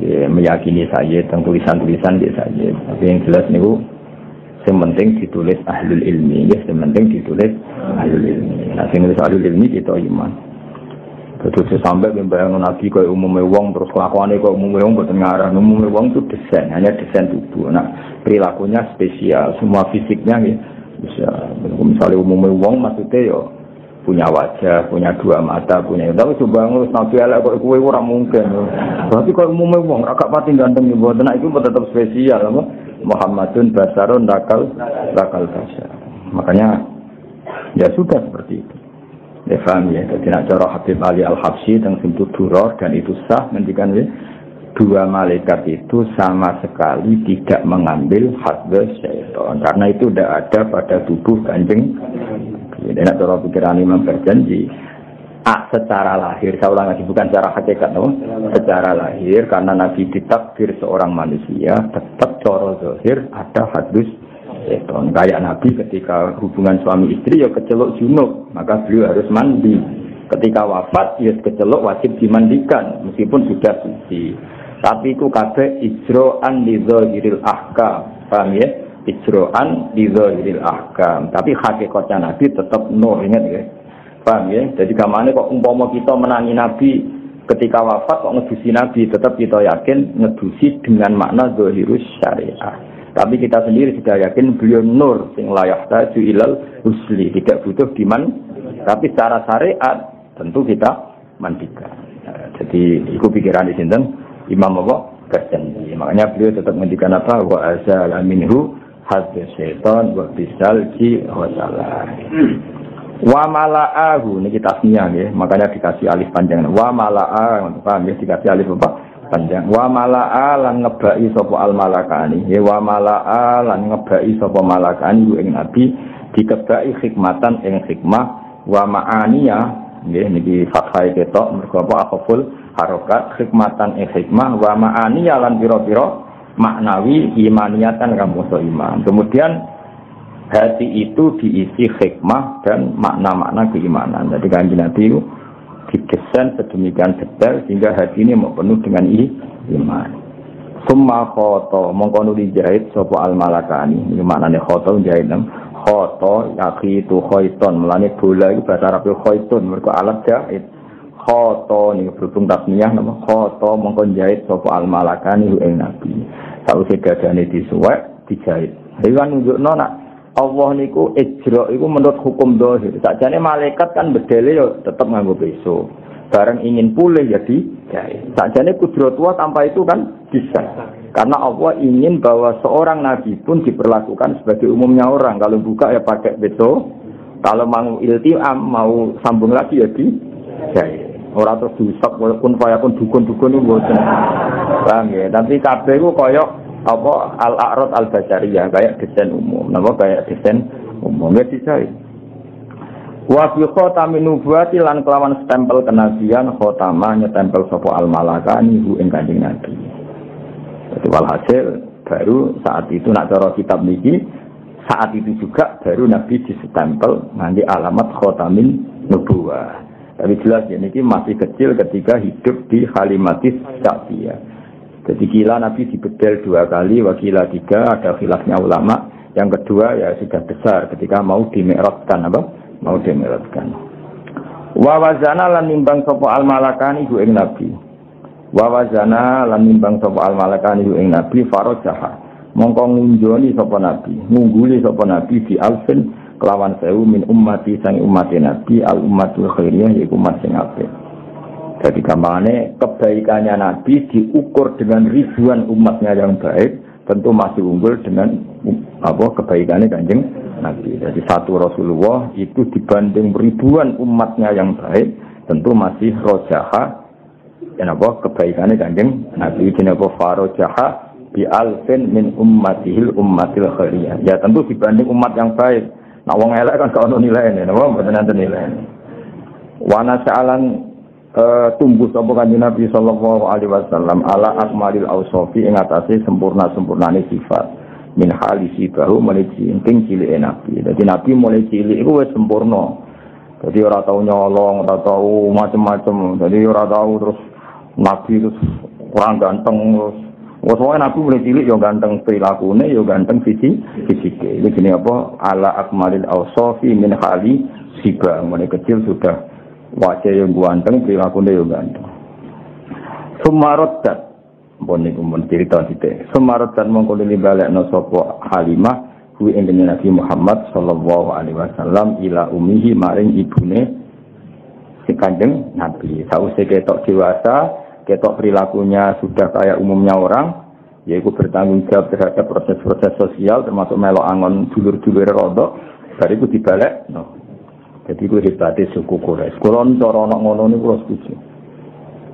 ya, meyakini Sayyid tentang tulisan-tulisan dia Sayyid. Tapi yang jelas niku yang penting ditulis ahlul ilmi ya, yang penting ditulis ahlul ilmi. Nah, sing nulis ahlul ilmi kita iman. Terus sampai membayangkan Nabi kayak umumnya wong terus kelakuannya kayak umumnya wong bukan ngarah. Umumnya wong itu desain, hanya desain tubuh. Nah perilakunya spesial, semua fisiknya ya bisa. Misalnya umumnya wong maksudnya ya punya wajah, punya dua mata, punya. Tapi coba ngurus Nabi Allah kok kue orang mungkin. Tapi kalau umumnya wong agak pati ganteng ya buat. Nah itu tetap spesial, apa? Muhammadun basarun dakal basar. Makanya ya sudah seperti itu. Ya paham ya. Jadi nak cara Habib Ali Al-Habsyi tentang pintu duror dan itu sah mendikan ya. Dua malaikat itu sama sekali tidak mengambil hadza syaitan karena itu tidak ada pada tubuh Kanjeng. Jadi nak cara pikiran Imam berjanji secara lahir, saya ulang lagi bukan secara hakikat, no? Secara lahir karena Nabi ditakdir seorang manusia tetap cara zahir ada hadus syaitan. Kayak Nabi ketika hubungan suami istri ya kecelok junub, maka beliau harus mandi. Ketika wafat ya kecelok wajib dimandikan meskipun sudah suci. Tapi itu kabeh ijro'an li zahiril ahkam. Paham ya? Ijro'an li zahiril ahkam. Tapi hakikatnya Nabi tetap nur, ingat ya? Paham ya? Jadi gamane kok umpama kita menangi Nabi ketika wafat kok ngedusi Nabi, tetap kita yakin ngedusi dengan makna zahirus syariah. Tapi kita sendiri sudah yakin beliau nur sing la yahtaju ilal husli, tidak butuh diman. Tapi secara syariat tentu kita mandikan. Nah, jadi itu pikiran di sinten Imam apa? Berjanji. Makanya beliau tetap menghentikan apa? Wa azala minhu hadza syaitan wa bisalji wa salah. Wa mala'ahu, ini kita tasniah ya. Makanya dikasih alif panjang. Wa mala'a, paham ya? Dikasih alif apa? Panjang. Wa mala'a lan ngebai sapa al malakani. Ya wa mala'a lan ngebai sapa malakani ing Nabi dikebai hikmatan ing hikmah wa ma'aniya. Nggih niki fathah ketok mergo apa akhful harokat hikmatan hikmah wa ma'ani lan pira-pira maknawi imaniyatan kamu so iman. Kemudian hati itu diisi hikmah dan makna-makna keimanan. Jadi Kanjeng Nabi itu didesain sedemikian detail sehingga hati ini mau penuh dengan iman. Summa khoto mongko nuli jahit sapa al malakani. Iki maknane khoto jahit nang khoto yaqitu khaiton melane bola itu bahasa Arab khaitun mergo alat jahit. Khoto ni berhubung tasniyah nama khoto mongko jahit sapa al malakani ing Nabi. Sausé dadane disuwek dijahit. Hewan nunjukno nak Allah niku ijra iku menurut hukum zahir. Sakjane malaikat kan bedele ya tetep nganggo peso. Bareng ingin pulih ya dijahit. Sakjane kudratullah tanpa itu kan bisa. Karena Allah ingin bahwa seorang nabi pun diperlakukan sebagai umumnya orang. Kalau buka ya pakai peso. Kalau mau iltiam mau sambung lagi ya dijahit. Ora terus diusap walaupun pun dukun-dukun itu boten. Paham ya? Tapi kabeh ku koyo apa al-a'rad al-basariyah kayak desain umum. Napa kayak desain umum wis dijahit. Wa fi khatamin nubuwati lan kelawan stempel kenabian khatama nyetempel sapa al-malakani ing Kanjeng Nabi. Jadi walhasil baru saat itu nak cara kitab niki saat itu juga baru Nabi disestempel nanti alamat khatamin nubuwah. Tapi jelas ya, ini masih kecil ketika hidup di Halimatis Sa'diyah. Jadi kila Nabi dibedel 2 kali, wakila 3, ada khilafnya ulama. Yang kedua ya sudah besar ketika mau dimi'rajkan apa? Mau dimi'rajkan. Wa wazana lan nimbang sapa al malakani ku ing Nabi. Wa wazana lan nimbang sapa al malakani ku ing Nabi farajaha. Mongko ngunjoni sapa Nabi, ngungguli sapa Nabi di alfin kelawan 1000 min ummati sang umat Nabi al ummatul khairiyah yaiku umat sing apik. Jadi gamane kebaikannya Nabi diukur dengan ribuan umatnya yang baik, tentu masih unggul dengan apa kebaikannya Kanjeng Nabi. Jadi satu Rasulullah itu dibanding ribuan umatnya yang baik, tentu masih rojaha dan apa kebaikannya Kanjeng Nabi. Jenapa farojaha bi alfin min ummatihil ummatil khairiyah. Ya tentu dibanding umat yang baik. Nah, wong elek kan gak ono nilainya, napa mboten enten nilainya. Wana sa'alan tumbuh sapa Kanjeng Nabi sallallahu alaihi wasallam ala akmalil ausofi ing atase sempurna-sempurnane sifat. Min halisi bahu mulai cilik cilike Nabi. Dadi Nabi mulai cilik iku wis sempurna. Dadi ora tau nyolong, ora tau macam-macam. Dadi ora tau terus Nabi terus kurang ganteng terus soalnya Nabi mulai cilik ya ganteng perilakunya, ya ganteng fisiknya. Ini jenis apa? Ala akmalil awsofi min khali siba. Mulai kecil sudah wajah yang ganteng, perilakunya ya ganteng. Sumarodat. Ini cerita kita. Sumarodat mengkulili balik nasopo Halimah. Hui ingin Nabi Muhammad sallallahu alaihi wasallam ila umihi maring ibune si Kanjeng Nabi. Sausai ketok dewasa, ketok perilakunya sudah kayak umumnya orang, yaitu bertanggung jawab terhadap proses-proses sosial, termasuk melok angon dulur-dulur rodok, bariku dibalik, no. Jadi kuwi hebate suku Quraisy. Kula cara ana ngono niku kula setuju.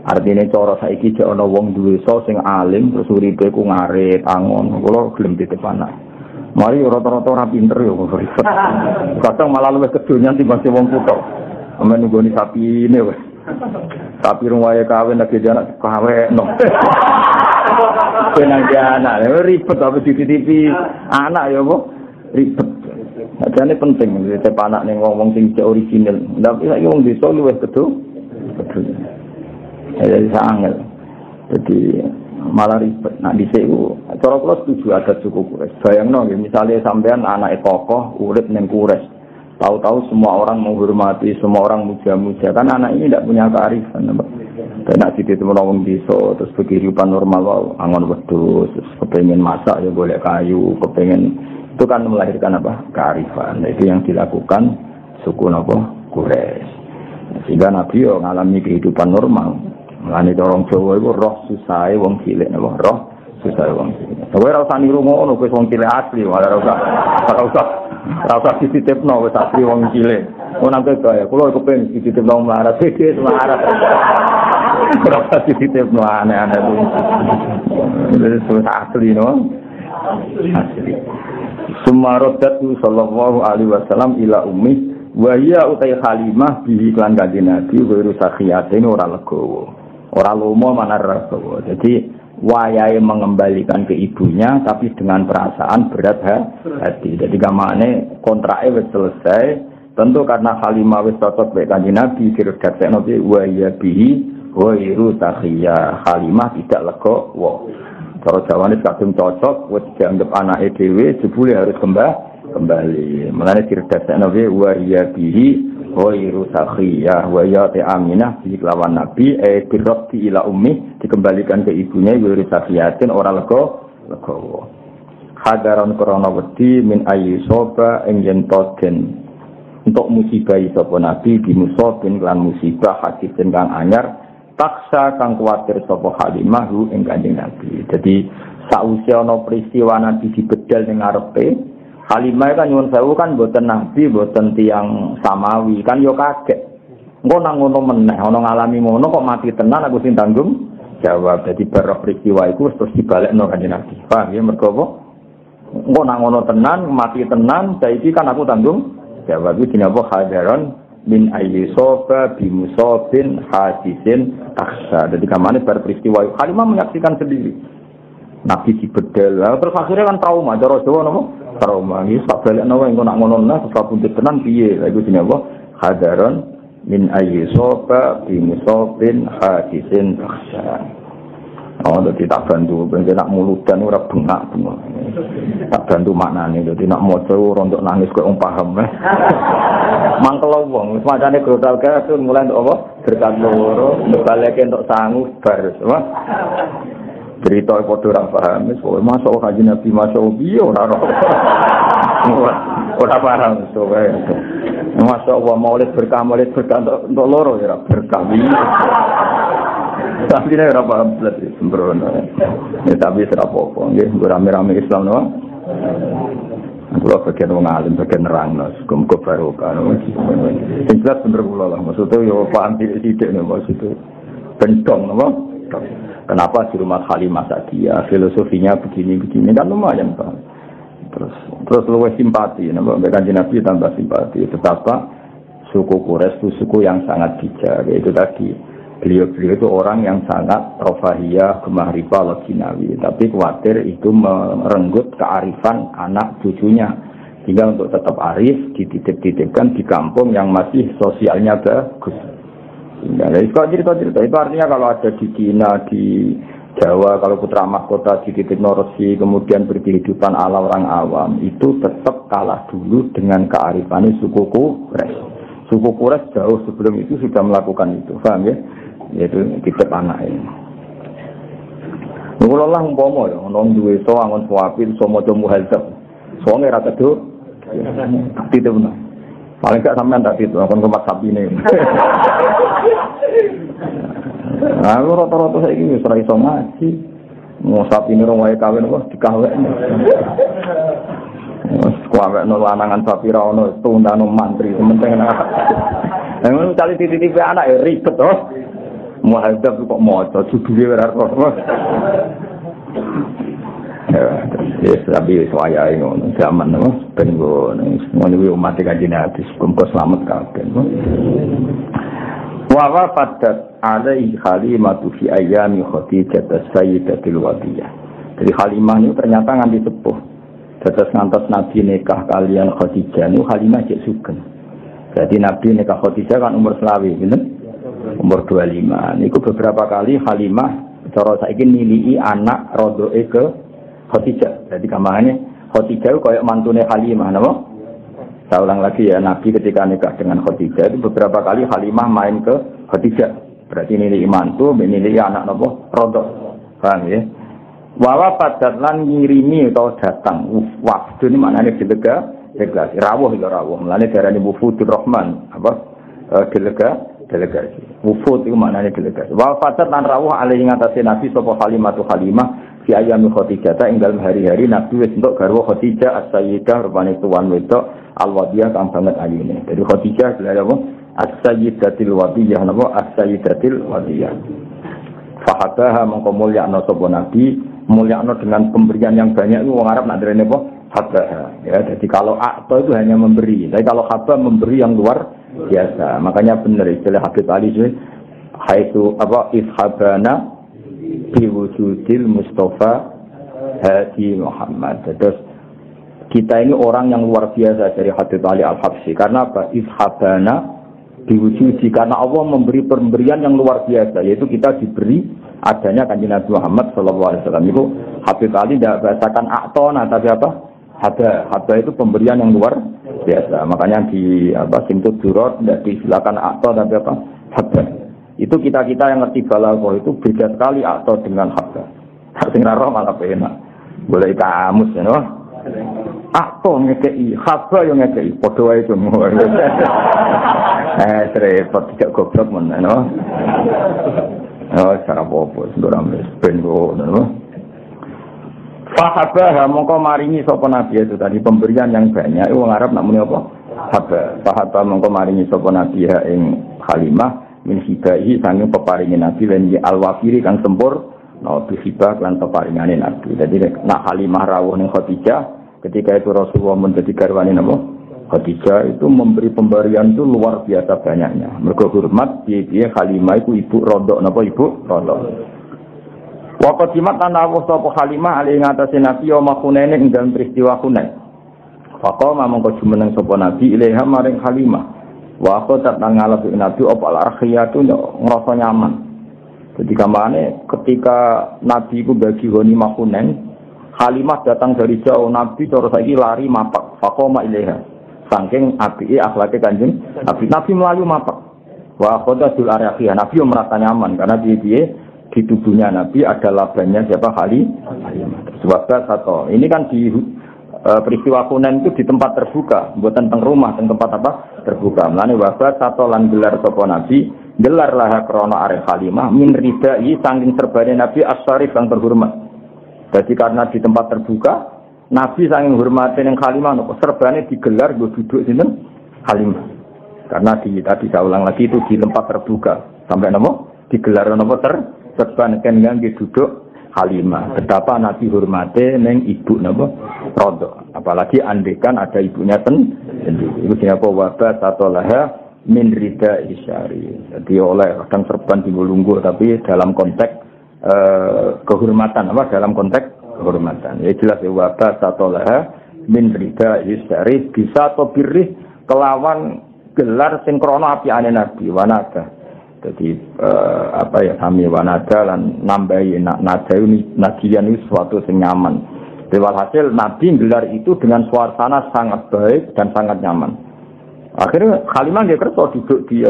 Artine cara saiki jek ana wong duwe sing alim terus uripe ku ngarit angon. Kula gelem titip anak. Mari rata-rata ora pinter yo ribet. Kadang malah luwih kedonyan timbang wong kutho. Amen nggoni sapine wis. Tapi ruwae kawin lagi anak kaweno. Benang anak ribet tapi dititipi anak ya apa? Ribet. Ajane penting titip anak ning wong sing original. Tapi saiki wong desa luwih kedo. Ya sangat. Jadi malah ribet. Nah dhisik ku cara kula setuju ada suku Quraisy. Bayangno nggih misale sampean anake tokoh urip ning Quraisy. Tahu-tahu semua orang menghormati, semua orang muja-muja. Kan anak ini tidak punya kearifan. Karena di situ menolong desa, terus kehidupan normal, wow, angon wedhus, terus kepengen masak ya boleh kayu, kepengen itu kan melahirkan apa? Kearifan. Nah, itu yang dilakukan suku Quraisy. Sehingga Nabi yo ngalami kehidupan normal. Mulane orang Jawa itu roh susahe wong cilik napa? Roh susahe wong cilik. Kowe ora usah niru ngono, kowe wong cilik asli, ora usah dititipno wis asli wong cilik. Ono nang kaya kula kepengin dititipno melarat iki melarat. Ora usah dititipno aneh-aneh itu. Wis asli no. Asli. Sumarodat sallallahu alaihi wasallam ila ummi wa hiya utai Halimah bihi lan kanjeng Nabi wiru sakhiyate ora legowo. Ora lomo manar legowo. Jadi wayahe mengembalikan ke ibunya tapi dengan perasaan berat hati. Jadi gamane kontraknya wis selesai. Tentu karena Halimah wis cocok mek kanjeng Nabi diredaksekno piye wa ya bihi wiru sakhiyah. Halimah tidak legowo. Cara Jawane kadung cocok wis dianggap anake dhewe jebule harus kembali. Mulane diredaksekno piye wa ya bihi Wairu sakhiyah wa ya Aminah lawan Nabi birrati ila ummi dikembalikan ke ibunya wairu sakhiyatin ora legowo. Hadaran krana wedi min ayyi soba ing yen toden untuk musibah sapa Nabi di musibin lan musibah hadisin kang anyar taksa kang kuwatir sapa Halimah ing kanjeng Nabi. Jadi sausé ana peristiwa Nabi dibedal ning ngarepe Halimah kan nyuwun sewu kan mboten nabi, mboten tiyang samawi, kan yo kaget. Engko nang ngono meneh, ana ngalami ngono kok mati tenan aku sing tanggung jawab. Dadi bar peristiwa iku terus dibalekno kanjeng Nabi. Paham ya mergo apa? Engko nang ngono tenan, mati tenan, saiki kan aku tanggung jawab. Iki dinapa hadaron min ayyi soba bi musabin hadisin taksa. Dadi kamane bar peristiwa Halimah menyaksikan sendiri. Nabi dibedel. Terus akhirnya kan trauma, cara Jawa napa? Trauma iki sak balekno wae engko nak ngono nah sebab puntet tenan piye lha iku jenenge apa hadaron min ayyi soba bi musabin hadisin takhsha. Oh dadi tak bantu ben nak muludan ora bengak. Tak bantu maknane dadi nak maca ora nduk nangis kok wong paham. Mangkel wong wis macane grotal kae mulai nduk apa berkat loro baleke entuk sangu bar apa. Cerita padha ora paham wis kowe masuk kanjeng Nabi masuk piye ora paham to wae. Masuk wa maulid berkah untuk loro ya berkah. Tapi nek ora paham blas sembrono. Ya tapi ora apa-apa nggih rame-rame Islam no. Kula bagian wong alim bagian nerangno muga barokah. Sing jelas bener kula lah maksudnya yo paham sithik nek maksud bentong napa. Kenapa di rumah Halimah Sa'diyah filosofinya begini-begini kan lumayan Pak. Terus luwih simpati, kanjeng Nabi tambah simpati. Betapa suku Quraisy itu suku yang sangat bijak. Itu tadi beliau itu orang yang sangat rafahiyah, gemah riba, loginawi. Tapi khawatir itu merenggut kearifan anak cucunya. Sehingga untuk tetap arif dititip-titipkan di kampung yang masih sosialnya bagus. Nah, cerita-cerita itu artinya kalau ada di Cina, di Jawa, kalau putra mahkota di titik Norsi, kemudian berkehidupan ala orang awam, itu tetap kalah dulu dengan kearifan suku Quraisy. Suku Quraisy jauh sebelum itu sudah melakukan itu, paham ya? Yaitu titip anak ini. Kalau Allah umpama ya, nong duwe so angon suapi, so mojo muhadzab, so ngira teduh, titip benar. Paling gak sampean tak itu, akan kemat sapi ini. Nah, rata-rata saya ini serai iso ngaji. Mau sapi ini orang wae kawin apa dikawin. Kuwi ono lanangan sapi ra ono tundano mantri sementing ana. Ngono cali titip anak ya ribet to. Muhadzab kok maca judule ora ora. Ya, tapi saya ngono zaman ben ngono kuwi umat Kanjeng Nabi kumpul selamat kabeh. Wa wafadat alaihi Halimatu fi ayyami Khadijah as-sayyidatil wadiyah. Jadi Halimah ini ternyata nganti sepuh. Dados ngantos Nabi nikah kalian Khadijah niku Halimah cek sugeng. Jadi Nabi nikah Khadijah kan umur 20, gitu? Umur 25. Niku beberapa kali Halimah cara saiki nilii anak rodoe ke Khadijah. Jadi kamane Khadijah koyo mantune Halimah napa? Saya ulang lagi ya, Nabi ketika nikah dengan Khadijah itu beberapa kali Halimah main ke Khadijah. Berarti nilai mantu, nilai anak napa? Rodok. Paham ya? Wawa padat lan ngirimi atau datang. Wafdu ini maknanya delegasi. Rawuh itu rawuh. Mulanya darahnya Wufudur Rahman. Apa? Delegasi. Wufud itu maknanya delegasi. Wawa padat lan rawuh alaihi ngatasi Nabi sopa Halimatu Halimah fi ayami Khadijah. Tinggal hari-hari Nabi wis untuk garwa Khadijah as-sayyidah rupanya tuan wedok al-wadiyah kang banget ayune. Jadi Khadijah adalah apa? As-sayyidatil wadiyah napa? As-sayyidatil wadiyah. Fahabaha mongko mulyakno sapa Nabi, mulyakno dengan pemberian yang banyak itu wong Arab nak derene apa? Habaha. Ya, jadi kalau akta itu hanya memberi, tapi kalau haba memberi yang luar biasa. Makanya benar istilah Habib Ali itu haitsu apa ishabana bi wujudil Mustafa Hadi Muhammad. Terus kita ini orang yang luar biasa dari Habib Ali Al-Habsyi. Karena apa? Ishabana diwujudi. Karena Allah memberi pemberian yang luar biasa. Yaitu kita diberi adanya Kanjeng Nabi Muhammad SAW. Itu Habib Ali tidak bahasakan aktona. Tapi apa? Haba itu pemberian yang luar biasa. Makanya di Simtud Durot tidak disilakan akto. Tapi apa? Haba. Itu kita-kita yang ngerti balaghah itu beda sekali akto dengan haba. Sing ra roh malah enak. Boleh kamus ya, no? Akto ngekei, haba yang ngekei, padha wae semua. Repot tidak goblok men, no? Oh, cara apa ndorang wis ben ngono. Fahabah mongko maringi sapa nabi itu tadi pemberian yang banyak. Wong Arab nak muni apa? Haba. Fahabah mongko maringi sapa nabi ing Halimah min hibahi sanging peparingi nabi lan al-wafiri kang sempur. No bisibah lan peparingane nabi. Jadi nak Halimah rawuh ning Khadijah ketika itu Rasulullah menjadi garwane napa? Khadijah itu memberi pemberian itu luar biasa banyaknya. Mergo hormat piye-piye Halimah itu ibu rondok napa ibu rondok. Wa qadimat ana wa sapa Halimah ali ngatasi Nabi ya makhunene ing dalem peristiwa Hunain. Faqama mongko jumeneng sapa Nabi ilaiha maring Halimah. Wa qatat nang ngalap Nabi apa al-arkhiyatu ngrasa nyaman. Jadi kamane ketika Nabi itu bagi ghanimah Hunain, Halimah datang dari jauh, Nabi cara saiki lari mapak, faqoma ilaiha. Saking apike akhlake Kanjeng Nabi melayu mapak. Wa khadatul araqiyah, Nabi merasa nyaman karena piye di tubuhnya Nabi ada labanya siapa Halimah. Sebab satu. Ini kan di peristiwa Hunain itu di tempat terbuka, bukan teng rumah, teng tempat apa? Terbuka. Mulane wabat satu lan gelar sapa Nabi, gelar lah krana arek Halimah min ridai saking serbane Nabi as-syarif yang terhormat. Jadi karena di tempat terbuka, Nabi saking hormatin yang Halimah, serbane digelar go duduk sinten Halimah. Karena tadi saya ulang lagi itu di tempat terbuka. Sampai digelar serban kan ngangge duduk Halimah. Betapa Nabi hormate neng ibu Rodo. Apalagi andekan ada ibunya sendiri. Itu siapa wabat atau laha min rida isyari. Jadi oleh kadang serban di lungguh tapi dalam konteks kehormatan dalam konteks kehormatan. Ya jelas ya wabat atau laha min rida isyari bisa atau birih kelawan gelar sinkrono api ane Nabi wanada. Jadi kami wanada lan nambahi nada ini nadian ini suatu yang nyaman. Walhasil Nabi gelar itu dengan suasana sangat baik dan sangat nyaman. Akhirnya Halimah dia kerja duduk di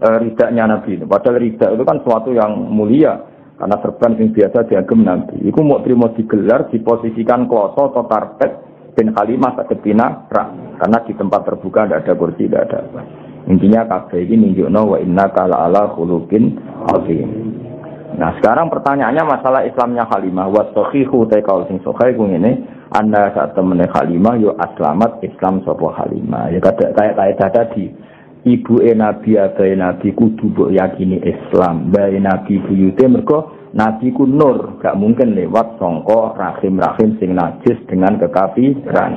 ridanya Nabi. Padahal rida itu kan suatu yang mulia karena serban yang biasa diagem Nabi. Iku mau terima digelar diposisikan kloso atau karpet dan Halimah sakit pina karena di tempat terbuka tidak ada kursi, tidak ada apa. Intinya kabeh iki nunjukno wa innaka la'ala khuluqin azim. Nah, sekarang pertanyaannya masalah Islamnya Halimah. Wa sahihu ta kaul sing sahih ku ngene, anna sak temene Halimah yo aslamat Islam sapa Halimah. Ya kayak tadi. Ibu Nabi abae Nabi kudu mbok yakini Islam. Bae Nabi buyute mergo Nabi ku nur, gak mungkin lewat sangka rahim-rahim sing najis dengan kekafiran.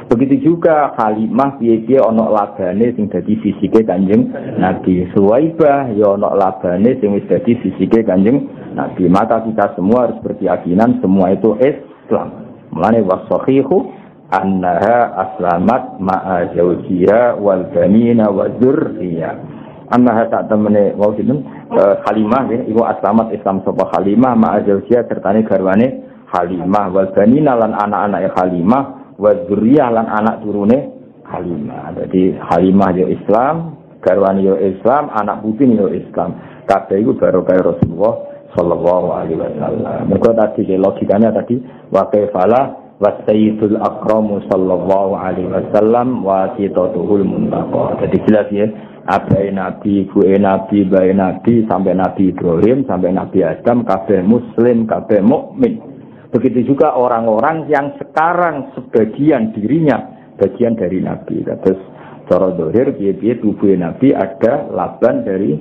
Begitu juga Halimah piye-piye ana labane sing dadi fisike Kanjeng Nabi. Suwaibah ya ana labane sing wis dadi fisike Kanjeng Nabi. Maka kita semua harus berkeyakinan semua itu Islam. Mulane wasahihu annaha aslamat ma'a zawjiha wal banina wa dzurriyyah. Annaha tak temene wau sinten Halimah nggih iku aslamat Islam sapa Halimah ma'a zawjiha sertane garwane Halimah wal banina lan anak-anake Halimah wa dzurriyyah lan anak turune Halimah. Jadi Halimah yo Islam, garwane yo Islam, anak putune yo Islam. Kabeh iku barokah Rasulullah sallallahu alaihi wasallam. Mergo tadi logikanya tadi wa kaifala wa sayyidul akramu sallallahu alaihi wasallam wa sitatuhul muntaqa. Jadi jelas ya, abai nabi, ibu'e nabi, bae nabi sampai Nabi Ibrahim sampai Nabi Adam kabeh muslim, kabeh mukmin. Begitu juga orang-orang yang sekarang sebagian dirinya bagian dari nabi. Terus cara zahir piye-piye tubuh nabi ada laban dari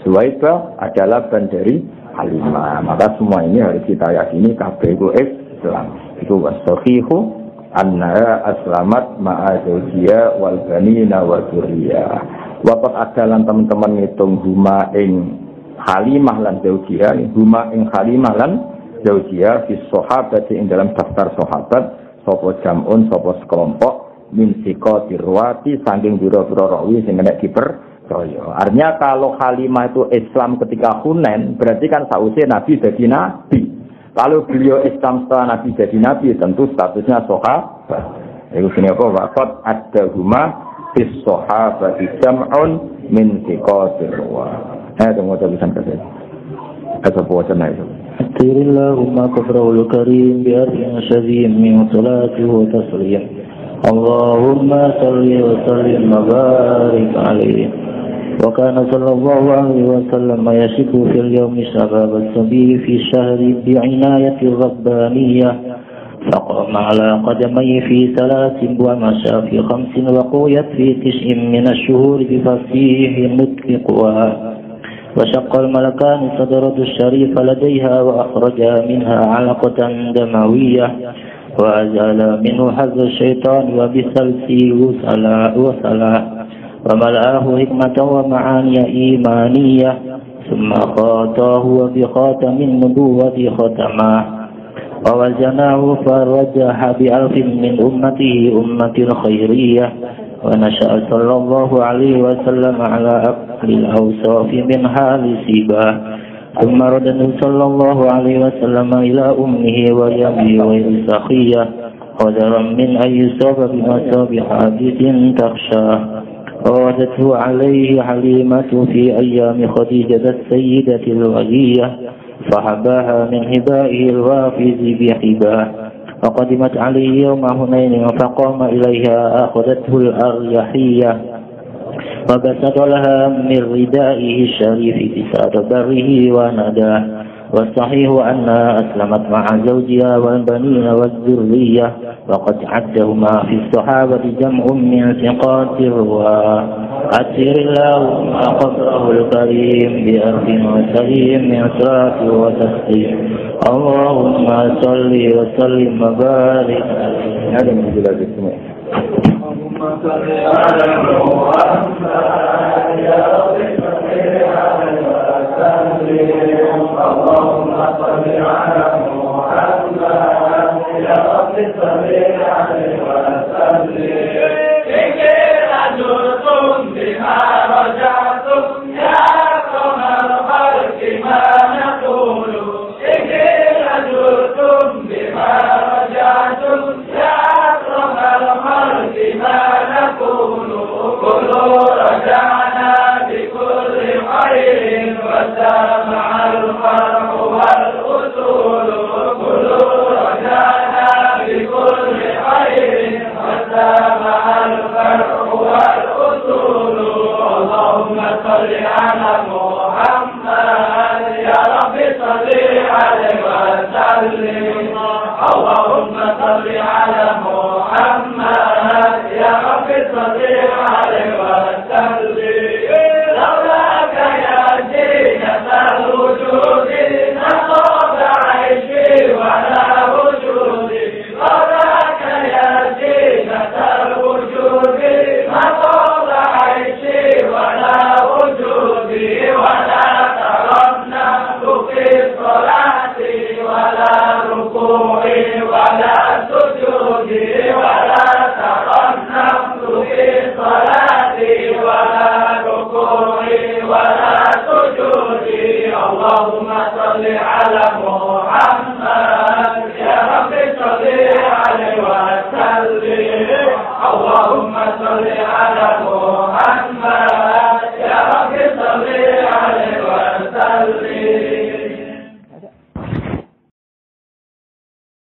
Suwaibah, ada laban dari Halimah. Maka semua ini harus kita yakini kabeh iku Islam. Itu wasahihu anna aslamat ma'a zawjiha wal banina wa dzurriyyah. Waqat adalan teman-teman ngitung huma ing Halimah lan zawjiha, huma ing Halimah lan zawjiha fi sahabati ing dalam daftar sahabat sapa jamun sapa sekelompok min siqatir ruwati saking biro-biro rawi sing nek dipercaya. Artinya kalau Halimah itu Islam ketika Hunain berarti kan sausé Nabi jadi nabi. Kalau beliau Islam setelah Nabi jadi Nabi, tentu statusnya sahabat. Itu sini apa? Waqat ad-dahuma bis sahabati jam'un min thiqatir wa. Tunggu tulisan kasih. Apa wacana itu? Allahumma qabrul karim bi arfin shadhim min salati wa taslim. Allahumma salli wa sallim wa barik alaihi. وكان صلى الله عليه وسلم يشك في اليوم شباب الصبي في الشهر بعناية ربانية فقام على قدميه في 3 ومشى في 5 وقويت في 9 من الشهور بفصيح نطق قوى وشق الملكان صدرة الشريف لديها وأخرجا منها علقة دموية وأزال منه حظ الشيطان وبسلسي وسلا وملأه حكمة ومعاني إيمانية ثم خاطاه وبخاتم النبوة ختماه ووزناه فرجح بألف من أمته أمة الخيرية ونشأ صلى الله عليه وسلم على أقل الأوصاف من حال سيباه ثم رده صلى الله عليه وسلم إلى أمه ويمي ويسخية قدرا من أن يصاب بمصاب حادث تخشاه ووجدته عليه حليمة في أيام خديجة السيدة الولية فحباها من هبائه الوافز بحباه وقدمت عليه يوم هنين فقام إليها أخذته الأريحية وبسط لها من ردائه الشريف بسار بره ونداه والصحيح أنها أسلمت مع زوجها والبنين والذرية وقد عدهما في الصحابة جمع من ثقات الرواة أسر اللهم قبره الكريم بأرض وسليم من صلاة وتسليم اللهم صل وسلم وبارك عليه. اللهم صل على محمد يا رب اللهم صل على محمد يا رب صل عليه وسلم إن رجعتم بما رجعتم يا أكرم الخلق ما نقول إن رجعتم بما رجعتم يا أكرم الخلق ما نقول كل رجعنا بكل خير وسامع الفرح والأصول كل رجعنا بكل خير وسامع الفرح والأصول اللهم صل على محمد يا رب صل وسلم اللهم صل على محمد يا رب صل عليه وسلم لولاك يا زينة الوجود نصب عيشي ولا وجودي لولاك يا زينة الوجود نصب عيشي ولا وجودي ولا ترنمت في الصلاة ولا ركوعي ولا سجودي ولا ترنمت في صلاتي ولا ركوعي ولا سجودي اللهم صل على محمد